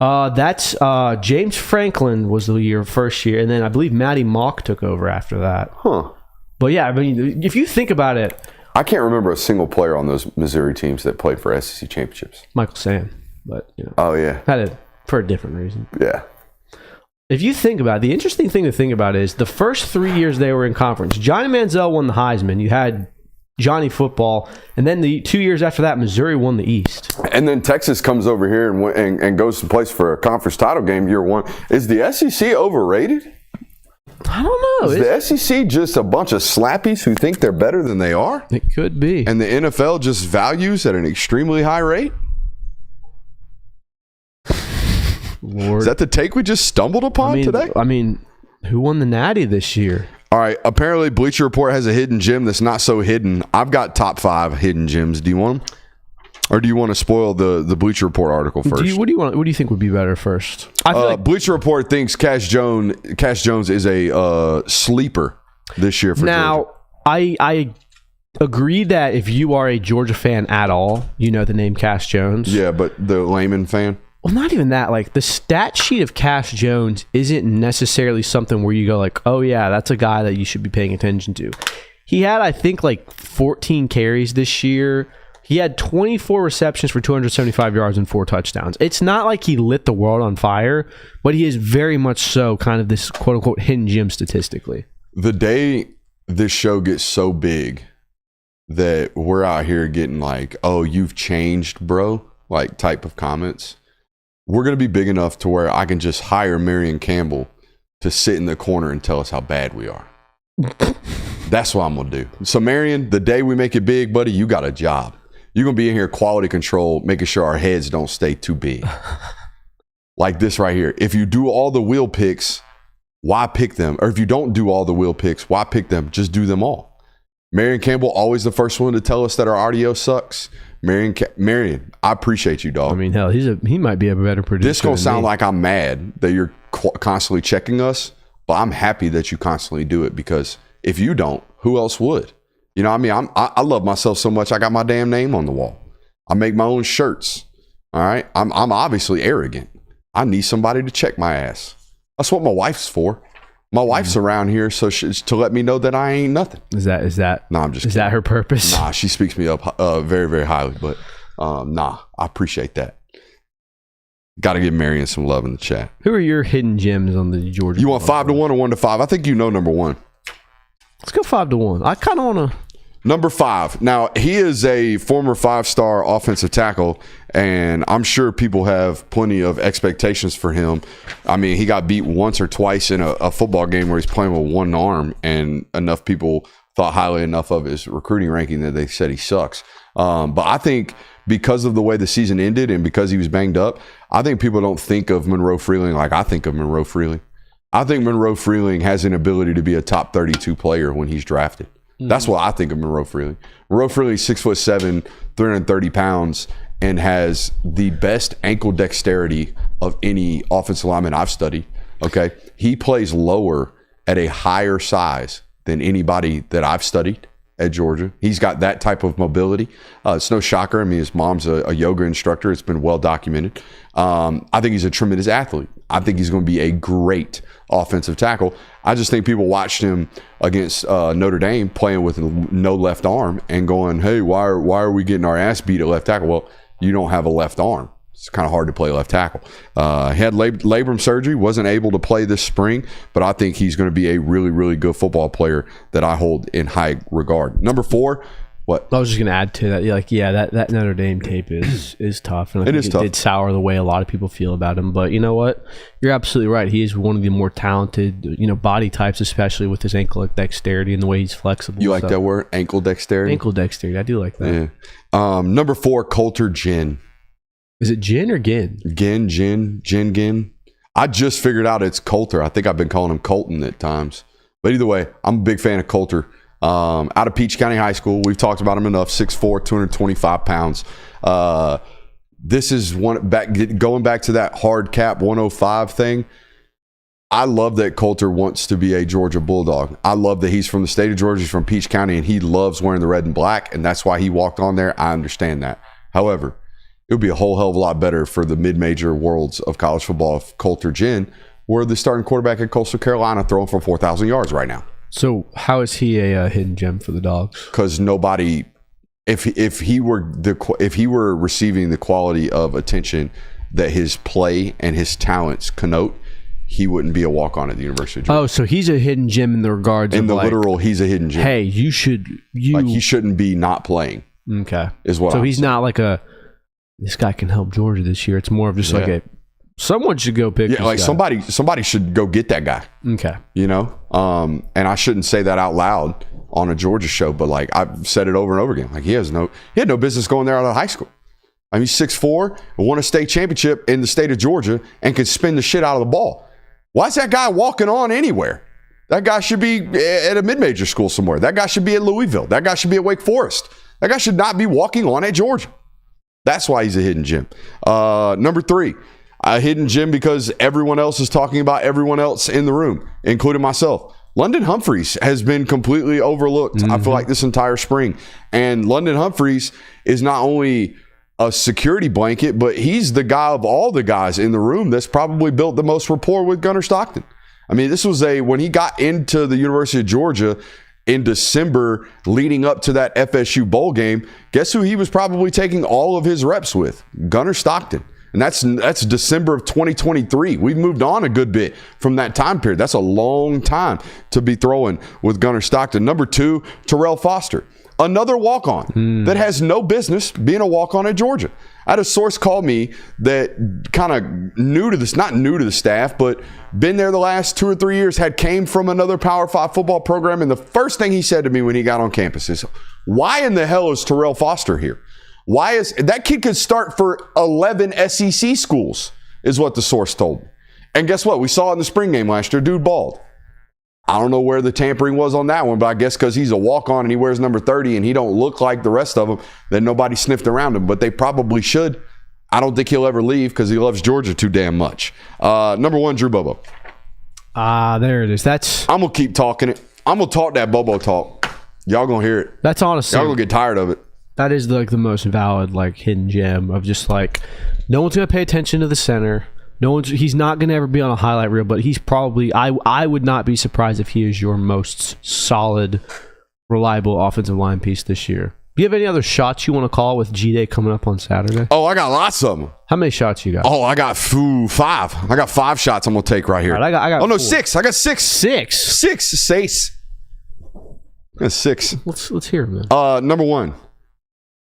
That's James Franklin was the first year, and then I believe Matty Mock took over after that. Huh. But yeah, I mean, if you think about it, I can't remember a single player on those Missouri teams that played for SEC championships. Michael Sam, but oh yeah, had it for a different reason. Yeah. If you think about it, the interesting thing to think about is the first 3 years they were in conference, Johnny Manziel won the Heisman. You had Johnny Football, and then the 2 years after that, Missouri won the East. And then Texas comes over here and goes to place for a conference title game year one. Is the SEC overrated? I don't know. Is the SEC just a bunch of slappies who think they're better than they are? It could be. And the NFL just values at an extremely high rate? Lord. Is that the take we just stumbled upon today? I mean, who won the Natty this year? All right. Apparently, Bleacher Report has a hidden gem that's not so hidden. I've got top 5 hidden gems. Do you want them? Or do you want to spoil the Bleacher Report article first? What do you think would be better first? I feel Bleacher Report thinks Cash Jones is a sleeper this year for Georgia. I agree that if you are a Georgia fan at all, you know the name Cash Jones. Yeah, but the layman fan? Well, not even that. The stat sheet of Cash Jones isn't necessarily something where you go oh yeah, that's a guy that you should be paying attention to. He had, I think, 14 carries this year. He had 24 receptions for 275 yards and 4 touchdowns. It's not like he lit the world on fire, but he is very much so kind of this quote-unquote hidden gem statistically. The day this show gets so big that we're out here getting oh, you've changed, bro, type of comments, we're going to be big enough to where I can just hire Marion Campbell to sit in the corner and tell us how bad we are. That's what I'm going to do. So, Marion, the day we make it big, buddy, you got a job. You're going to be in here quality control, making sure our heads don't stay too big. Like this right here. If you do all the wheel picks, why pick them? Or if you don't do all the wheel picks, why pick them? Just do them all. Marion Campbell, always the first one to tell us that our audio sucks. Marion, I appreciate you, dog. I mean, hell, he might be a better producer. This going to sound like I'm mad that you're constantly checking us, but I'm happy that you constantly do it because if you don't, who else would? You know what I mean? I love myself so much, I got my damn name on the wall. I make my own shirts. All right? I'm obviously arrogant. I need somebody to check my ass. That's what my wife's for. My wife's around here to let me know that I ain't nothing. Is that? No, I'm just kidding. Is that her purpose? Nah, she speaks me up very, very highly. But I appreciate that. Got to give Marion some love in the chat. Who are your hidden gems on the Georgia? You want 5 to 1 or 1 to 5? I think you know number 1. Let's go 5-1. I kind of want to. Number 5. Now, he is a former 5-star offensive tackle, and I'm sure people have plenty of expectations for him. I mean, he got beat once or twice in a football game where he's playing with one arm, and enough people thought highly enough of his recruiting ranking that they said he sucks. But I think because of the way the season ended and because he was banged up, I think people don't think of Monroe Freeling like I think of Monroe Freeling. I think Monroe Freeling has an ability to be a top 32 player when he's drafted. That's what I think of Monroe Freeling. Monroe Freeling is 6'7", 330 pounds, and has the best ankle dexterity of any offensive lineman I've studied. Okay, he plays lower at a higher size than anybody that I've studied at Georgia. He's got that type of mobility. It's no shocker. I mean, his mom's a yoga instructor. It's been well documented. I think he's a tremendous athlete. I think he's going to be a great offensive tackle. I just think people watched him against Notre Dame playing with no left arm and going, hey, why are we getting our ass beat at left tackle? Well, you don't have a left arm. It's kind of hard to play left tackle. He had labrum surgery, wasn't able to play this spring, but I think he's going to be a really, really good football player that I hold in high regard. Number 4, what? I was just going to add to that. Like, yeah, that Notre Dame tape is tough. And I think tough. It did sour the way a lot of people feel about him. But you know what? You're absolutely right. He is one of the more talented, body types, especially with his ankle dexterity and the way he's flexible. You like that word? Ankle dexterity? Ankle dexterity. I do like that. Yeah. Number 4, Coulter Ginn. Is it Gin or Gin? Gin. I just figured out it's Coulter. I think I've been calling him Colton at times. But either way, I'm a big fan of Coulter. Out of Peach County High School. We've talked about him enough. 6'4", 225 pounds. This is going back to that hard cap 105 thing. I love that Coulter wants to be a Georgia Bulldog. I love that he's from the state of Georgia. He's from Peach County, and he loves wearing the red and black, and that's why he walked on there. I understand that. However, it would be a whole hell of a lot better for the mid-major worlds of college football if Coulter Ginn were the starting quarterback at Coastal Carolina throwing for 4,000 yards right now. So how is he a hidden gem for the Dogs? Because nobody, if he were receiving the quality of attention that his play and his talents connote, he wouldn't be a walk-on at the University of Georgia. Oh, so he's a hidden gem in the regards in of the literal, he's a hidden gem. Hey, he shouldn't be not playing. Okay, is what. So he's not like this guy can help Georgia this year. It's more of just like someone should go pick. Yeah, like guy. Somebody should go get that guy. Okay. And I shouldn't say that out loud on a Georgia show, but like I've said it over and over again. Like he had no business going there out of high school. I mean, he's 6'4", won a state championship in the state of Georgia, and could spin the shit out of the ball. Why is that guy walking on anywhere? That guy should be at a mid-major school somewhere. That guy should be at Louisville. That guy should be at Wake Forest. That guy should not be walking on at Georgia. That's why he's a hidden gem. Number 3, a hidden gem because everyone else is talking about everyone else in the room, including myself. London Humphreys has been completely overlooked, I feel like, this entire spring. And London Humphreys is not only a security blanket, but he's the guy of all the guys in the room that's probably built the most rapport with Gunnar Stockton. I mean, this was when he got into the University of Georgia in December leading up to that FSU bowl game, guess who he was probably taking all of his reps with? Gunnar Stockton. And that's December of 2023. We've moved on a good bit from that time period. That's a long time to be throwing with Gunnar Stockton. Number 2, Terrell Foster. Another walk-on that has no business being a walk-on at Georgia. I had a source call me that kind of not new to the staff, but been there the last 2 or 3 years, came from another Power 5 football program. And the first thing he said to me when he got on campus is, why in the hell is Terrell Foster here? Why is that kid could start for 11 SEC schools, is what the source told me. And guess what? We saw it in the spring game last year. Dude balled. I don't know where the tampering was on that one, but I guess because he's a walk-on and he wears number 30 and he don't look like the rest of them, then nobody sniffed around him. But they probably should. I don't think he'll ever leave because he loves Georgia too damn much. Number 1, Drew Bobo. There it is. I'm going to keep talking it. I'm going to talk that Bobo talk. Y'all going to hear it. That's honestly. Y'all going to get tired of it. That is like the most valid hidden gem of just no one's going to pay attention to the center. He's not going to ever be on a highlight reel, but he's probably, I would not be surprised if he is your most solid, reliable offensive line piece this year. Do you have any other shots you want to call with G-Day coming up on Saturday? Oh, I got lots of them. How many shots you got? Oh, I got 5. I got 5 shots I'm going to take right here. Right, I got I got 4. 6. I got 6. 6? 6. That's 6. Let's hear them then. Number 1,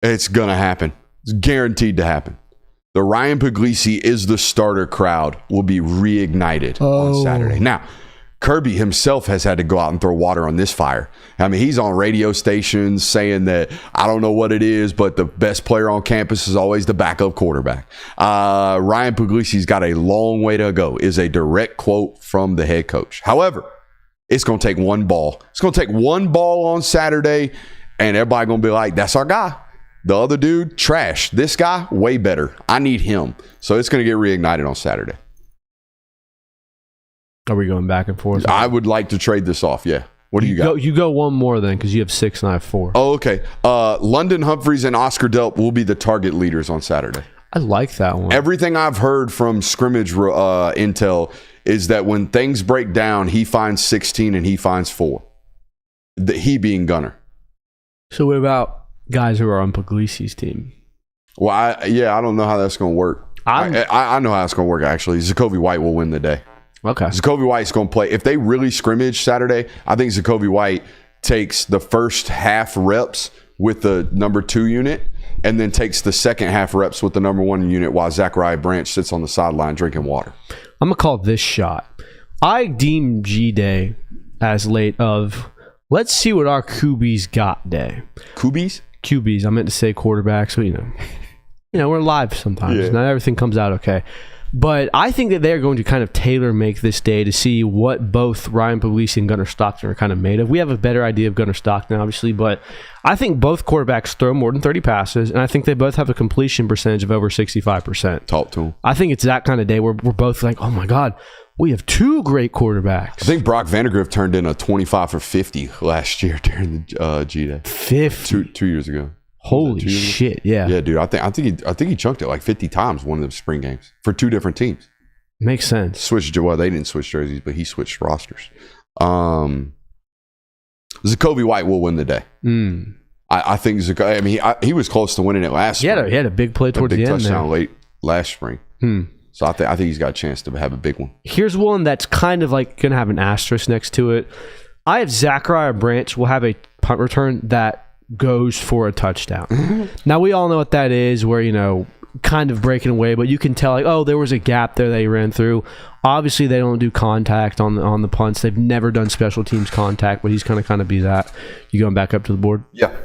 it's gonna happen. It's guaranteed to happen. The Ryan Puglisi is the starter crowd will be reignited on Saturday. Now, Kirby himself has had to go out and throw water on this fire. I mean, he's on radio stations saying that I don't know what it is, but the best player on campus is always the backup quarterback. Ryan Puglisi's got a long way to go, is a direct quote from the head coach. However, it's going to take one ball. It's going to take one ball on Saturday, and everybody going to be like, that's our guy. The other dude, trash. This guy, way better. I need him. So it's going to get reignited on Saturday. Are we going back and forth? I would like to trade this off, yeah. What do you got? You go one more then, because you have 6 and I have 4. Oh, okay. London Humphreys and Oscar Delp will be the target leaders on Saturday. I like that one. Everything I've heard from scrimmage intel is that when things break down, he finds 16 and he finds 4. He being Gunner. So what about guys who are on Puglisi's team? Well, I don't know how that's going to work. I know how it's going to work, actually. Zacoby White will win the day. Okay. Zacoby White's going to play. If they really scrimmage Saturday, I think Zacoby White takes the first half reps with the number 2 unit and then takes the second half reps with the number 1 unit while Zachariah Branch sits on the sideline drinking water. I'm going to call this shot. I deem G-Day as late of, let's see what our QBs got day. QBs? QBs. I meant to say quarterbacks, so we're live sometimes. Yeah. Not everything comes out okay. But I think that they're going to kind of tailor-make this day to see what both Ryan Puglisi and Gunnar Stockton are kind of made of. We have a better idea of Gunnar Stockton, obviously, but I think both quarterbacks throw more than 30 passes, and I think they both have a completion percentage of over 65%. Talk to them. I think it's that kind of day where we're both like, oh my God, we have 2 great quarterbacks. I think Brock Vandegrift turned in a 25 for 50 last year during the G-Day. 50? 2 years ago. Holy shit! Yeah, yeah, dude. I think he chunked it like 50 times one of the spring games for 2 different teams. Makes sense. They didn't switch jerseys, but he switched rosters. Zacoby White will win the day. I think Zacoby. I mean, he was close to winning it last. He had a big play towards the end. Touchdown late last spring. So I think he's got a chance to have a big one. Here's one that's kind of like going to have an asterisk next to it. I have Zachariah Branch will have a punt return that goes for a touchdown. Now we all know what that is, where kind of breaking away, but you can tell like, oh, there was a gap there that he ran through. Obviously they don't do contact on the punts. They've never done special teams contact, but he's gonna kind of be that. You going back up to the board? Yeah.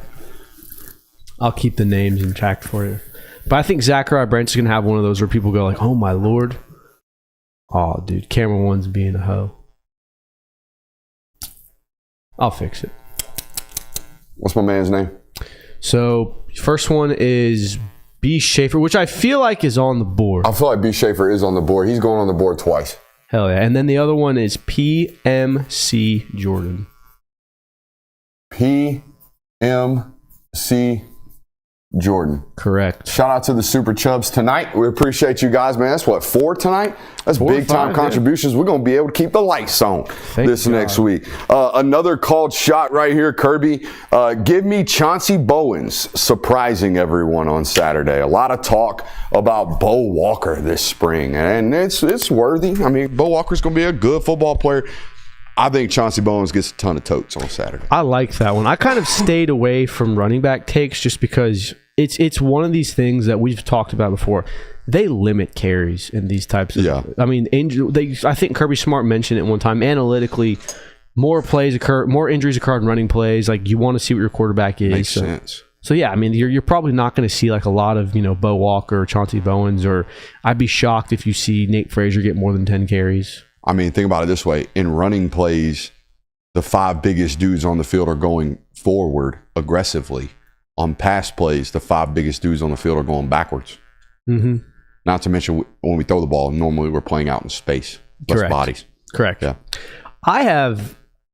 I'll keep the names intact for you. But I think Zachariah Branch is gonna have one of those where people go like, oh my lord. Oh dude, camera 1's being a hoe. I'll fix it. What's my man's name? So, first one is B. Schaefer, which I feel like is on the board. I feel like B. Schaefer is on the board. He's going on the board twice. Hell yeah. And then the other one is PMC Jordan. PMC Jordan. Correct. Shout out to the Super Chubs tonight. We appreciate you guys, man. That's what, 4 tonight? That's 4 big time contributions. Yeah. We're going to be able to keep the lights on next week. Another called shot right here, Kirby. Give me Chauncey Bowens surprising everyone on Saturday. A lot of talk about Bo Walker this spring, and it's worthy. I mean, Bo Walker's going to be a good football player. I think Chauncey Bowens gets a ton of totes on Saturday. I like that one. I kind of stayed away from running back takes just because it's one of these things that we've talked about before. They limit carries in these types of. Yeah. I mean, I think Kirby Smart mentioned it one time. Analytically, more injuries occur in running plays. Like, you want to see what your quarterback is. Makes sense. So yeah, I mean, you're probably not going to see like a lot of Bo Walker or Chauncey Bowens, or I'd be shocked if you see Nate Frazier get more than 10 carries. I mean, think about it this way. In running plays, the 5 biggest dudes on the field are going forward aggressively. On pass plays, the 5 biggest dudes on the field are going backwards. Mm-hmm. Not to mention, when we throw the ball, normally we're playing out in space. Less bodies. Correct. Yeah.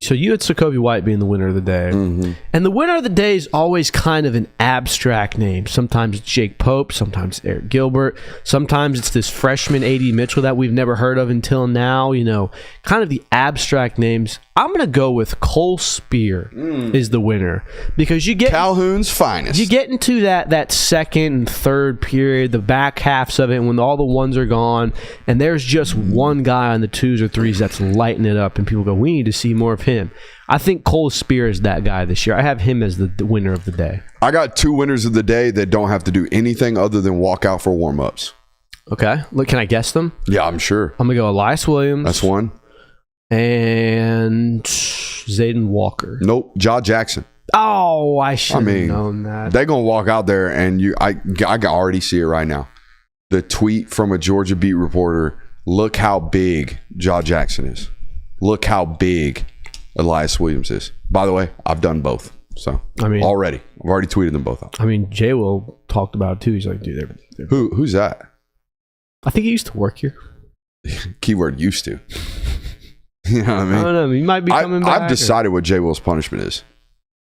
So you had Zacoby White being the winner of the day. Mm-hmm. And the winner of the day is always kind of an abstract name. Sometimes it's Jake Pope, sometimes Eric Gilbert, sometimes it's this freshman A.D. Mitchell that we've never heard of until now, kind of the abstract names. I'm going to go with Cole Spear is the winner, because you get Calhoun's finest. You get into that second and third period, the back halves of it, when all the ones are gone, and there's just one guy on the 2s or 3s that's lighting it up, and people go, we need to see more of him. him. I think Cole Spear is that guy this year. I have him as the winner of the day. I got 2 winners of the day that don't have to do anything other than walk out for warm-ups. Okay. Look, can I guess them? Yeah, I'm sure. I'm going to go Elias Williams. That's one. And Zayden Walker. Nope. Ja Jackson. Oh, I should have known that. They're going to walk out there, and I can already see it right now. The tweet from a Georgia beat reporter, look how big Ja Jackson is. Look how big Elias Williams is. By the way, I've done both. So, I've already tweeted them both out. I mean, Jay Will talked about it too. He's like, dude, they're Who's that? I think he used to work here. Keyword used to. You know what I mean? I don't know. He might be coming back. I've decided what Jay Will's punishment is.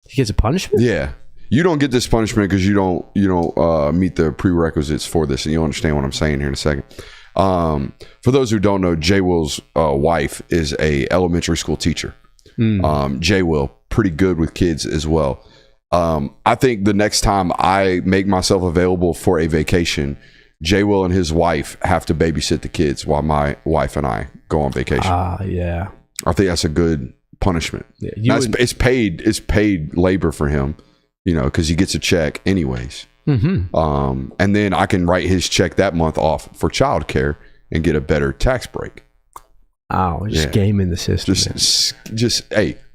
He gets a punishment? Yeah. You don't get this punishment because you don't meet the prerequisites for this, and you'll understand what I'm saying here in a second. For those who don't know, Jay Will's wife is a elementary school teacher. Jay Will, pretty good with kids as well. I think the next time I make myself available for a vacation, Jay Will and his wife have to babysit the kids while my wife and I go on vacation. Yeah. I think that's a good punishment. Yeah, it's paid labor for him, because he gets a check anyways. Mm-hmm. And then I can write his check that month off for childcare and get a better tax break. Oh, just gaming the system. Just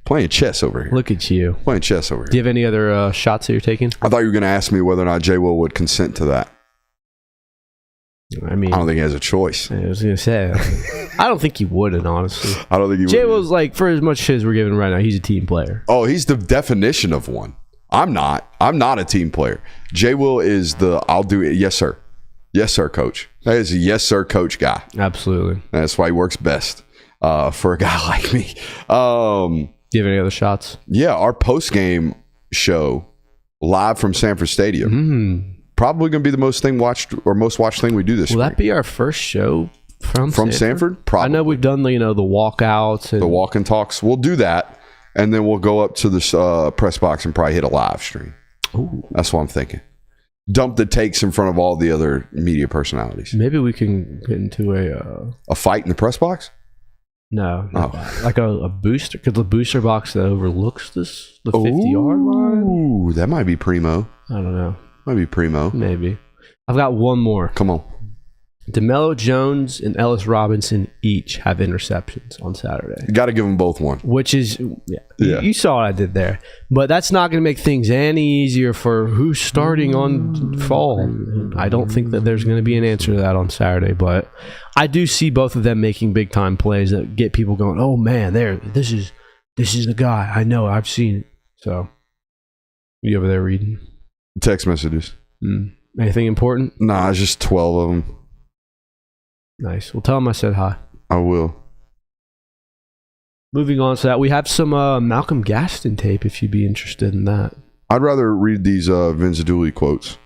playing chess over here. Look at you. Playing chess over here. Do you have any other shots that you're taking? I thought you were going to ask me whether or not Jay Will would consent to that. I mean, I don't think he has a choice. I was going to say, I don't think he wouldn't, honestly. I don't think he would. Jay Will's like, for as much shit as we're giving right now, he's a team player. Oh, he's the definition of one. I'm not a team player. Jay Will is I'll do it. Yes, sir. Yes, sir, coach. That is a yes, sir, coach guy. Absolutely. That's why he works best for a guy like me. Do you have any other shots? Yeah, our post-game show live from Sanford Stadium. Probably going to be the most watched thing we do this week. Will that be our first show from Sanford? Probably. I know we've done the walkouts and the walk and talks. We'll do that, and then we'll go up to the press box and probably hit a live stream. Ooh. That's what I'm thinking. Dump the takes in front of all the other media personalities. Maybe we can get into a fight in the press box. No, like a booster, because the booster box that overlooks the 50-yard line. Ooh, that might be primo. I don't know. Might be primo. Maybe. I've got one more. Come on. DeMello Jones and Ellis Robinson each have interceptions on Saturday. You got to give them both one. Which is, you saw what I did there. But that's not going to make things any easier for who's starting on fall. And I don't think that there's going to be an answer to that on Saturday. But I do see both of them making big-time plays that get people going, oh, man, this is the guy. I know. I've seen it. So, you over there reading? Text messages. Anything important? Nah, it's just 12 of them. Nice. Well, tell him I said hi. I will. Moving on to that, we have some Malcolm Gaston tape if you'd be interested in that. I'd rather read these Vince Dooley quotes.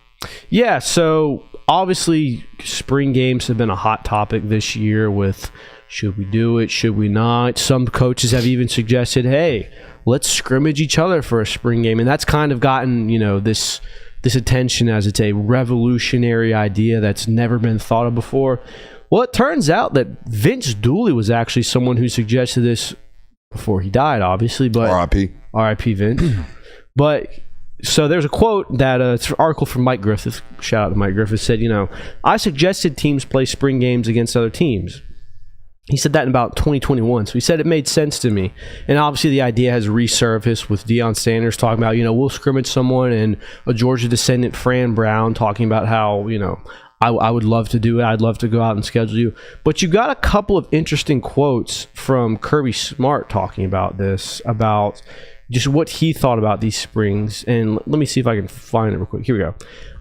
Yeah, so obviously spring games have been a hot topic this year with should we do it, should we not? Some coaches have even suggested, hey, let's scrimmage each other for a spring game. And that's kind of gotten, this attention as it's a revolutionary idea that's never been thought of before. Well, it turns out that Vince Dooley was actually someone who suggested this before he died, obviously. But R.I.P. Vince. But so there's a quote that it's an article from Mike Griffith. Shout out to Mike Griffith. Said, I suggested teams play spring games against other teams. He said that in about 2021. So he said it made sense to me. And obviously the idea has resurfaced with Deion Sanders talking about, we'll scrimmage someone, and a Georgia descendant, Fran Brown, talking about how, I would love to do it. I'd love to go out and schedule you. But you got a couple of interesting quotes from Kirby Smart talking about this, about just what he thought about these springs. And let me see if I can find it real quick. Here we go.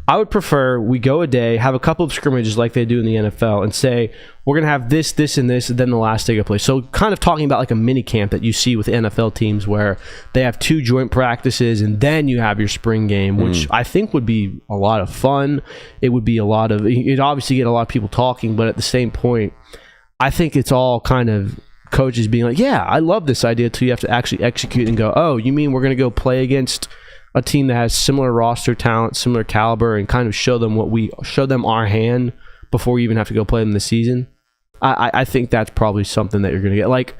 I would prefer we go a day, have a couple of scrimmages like they do in the NFL, and say, we're going to have this, this, and this, and then the last day of play. So kind of talking about like a mini camp that you see with NFL teams where they have 2 joint practices, and then you have your spring game, which I think would be a lot of fun. It would be it'd obviously get a lot of people talking, but at the same point, I think it's all kind of coaches being like, yeah, I love this idea, till you have to actually execute and go, oh, you mean we're going to go play against a team that has similar roster talent, similar caliber, and kind of show them our hand before we even have to go play them this season. I think that's probably something that you're going to get. Like,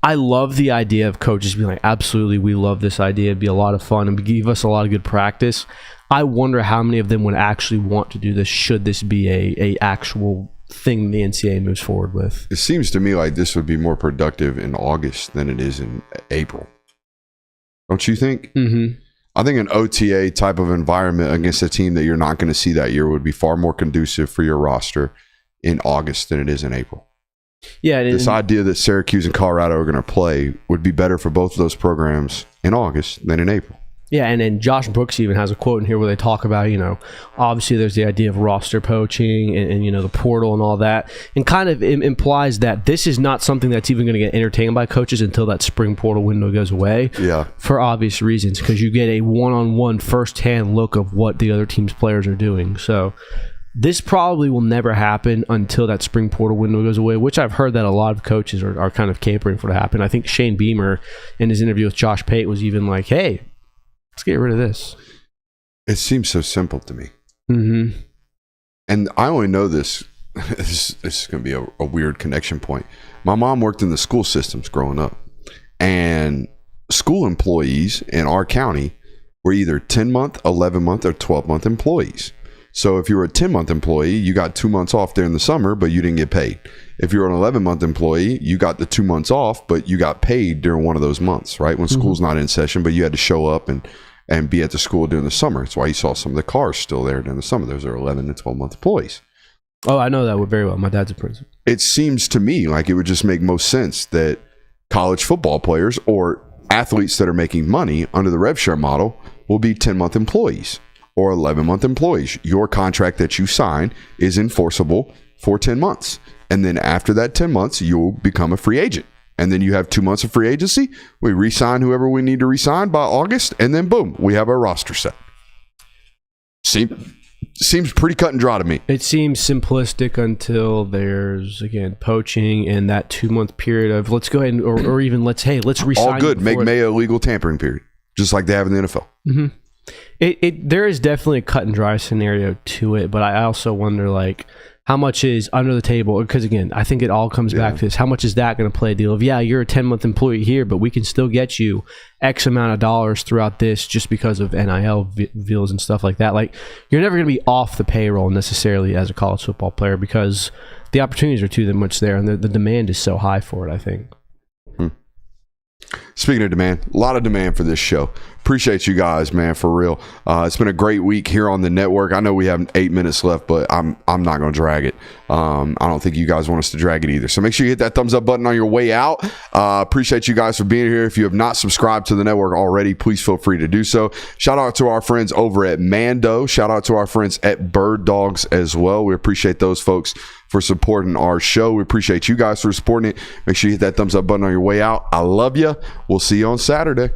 I love the idea of coaches being like, absolutely, we love this idea. It'd be a lot of fun and give us a lot of good practice. I wonder how many of them would actually want to do this should this be a actual thing the NCAA moves forward with. It seems to me like this would be more productive in August than it is in April. Don't you think? Mm-hmm. I think an OTA type of environment against a team that you're not going to see that year would be far more conducive for your roster in August than it is in April. Yeah, this idea that Syracuse and Colorado are going to play would be better for both of those programs in August than in April. Yeah, and then Josh Brooks even has a quote in here where they talk about, obviously there's the idea of roster poaching and the portal and all that, and kind of implies that this is not something that's even going to get entertained by coaches until that spring portal window goes away. Yeah. For obvious reasons, because you get a one-on-one first-hand look of what the other team's players are doing. So this probably will never happen until that spring portal window goes away, which I've heard that a lot of coaches are kind of capering for to happen. I think Shane Beamer in his interview with Josh Pate was even like, hey, let's get rid of this. It seems so simple to me. Mm-hmm. And I only know this. This is going to be a weird connection point. My mom worked in the school systems growing up. And school employees in our county were either 10-month, 11-month, or 12-month employees. So if you were a 10-month employee, you got 2 months off during the summer, but you didn't get paid. If you're an 11-month employee, you got the 2 months off, but you got paid during one of those months, right? When school's not in session, but you had to show up and be at the school during the summer. That's why you saw some of the cars still there during the summer. Those are 11 and 12-month employees. Oh, I know that very well. My dad's a principal. It seems to me like it would just make most sense that college football players or athletes that are making money under the rev share model will be 10-month employees or 11-month employees. Your contract that you sign is enforceable for 10 months. And then after that 10 months, you'll become a free agent. And then you have 2 months of free agency. We re-sign whoever we need to re-sign by August. And then boom, we have our roster set. Seems pretty cut and dry to me. It seems simplistic until there's, again, poaching and that 2 month period of let's go ahead and, or even let's re-sign. All good. Make May a legal tampering period, just like they have in the NFL. Mm-hmm. There is definitely a cut and dry scenario to it, but I also wonder, like, how much is under the table? Because, again, I think it all comes back to this. How much is that going to play a deal of, yeah, you're a 10-month employee here, but we can still get you X amount of dollars throughout this just because of NIL deals and stuff like that. Like, you're never going to be off the payroll necessarily as a college football player because the opportunities are too much there, and the demand is so high for it, I think. Speaking of demand, a lot of demand for this show. Appreciate you guys, man, for real. It's been a great week here on the network. I know we have 8 minutes left, but I'm not going to drag it. I don't think you guys want us to drag it either. So make sure you hit that thumbs up button on your way out. Appreciate you guys for being here. If you have not subscribed to the network already, please feel free to do so. Shout out to our friends over at Mando. Shout out to our friends at Bird Dogs as well. We appreciate those folks for supporting our show. We appreciate you guys for supporting it. Make sure you hit that thumbs up button on your way out. I love you. We'll see you on Saturday.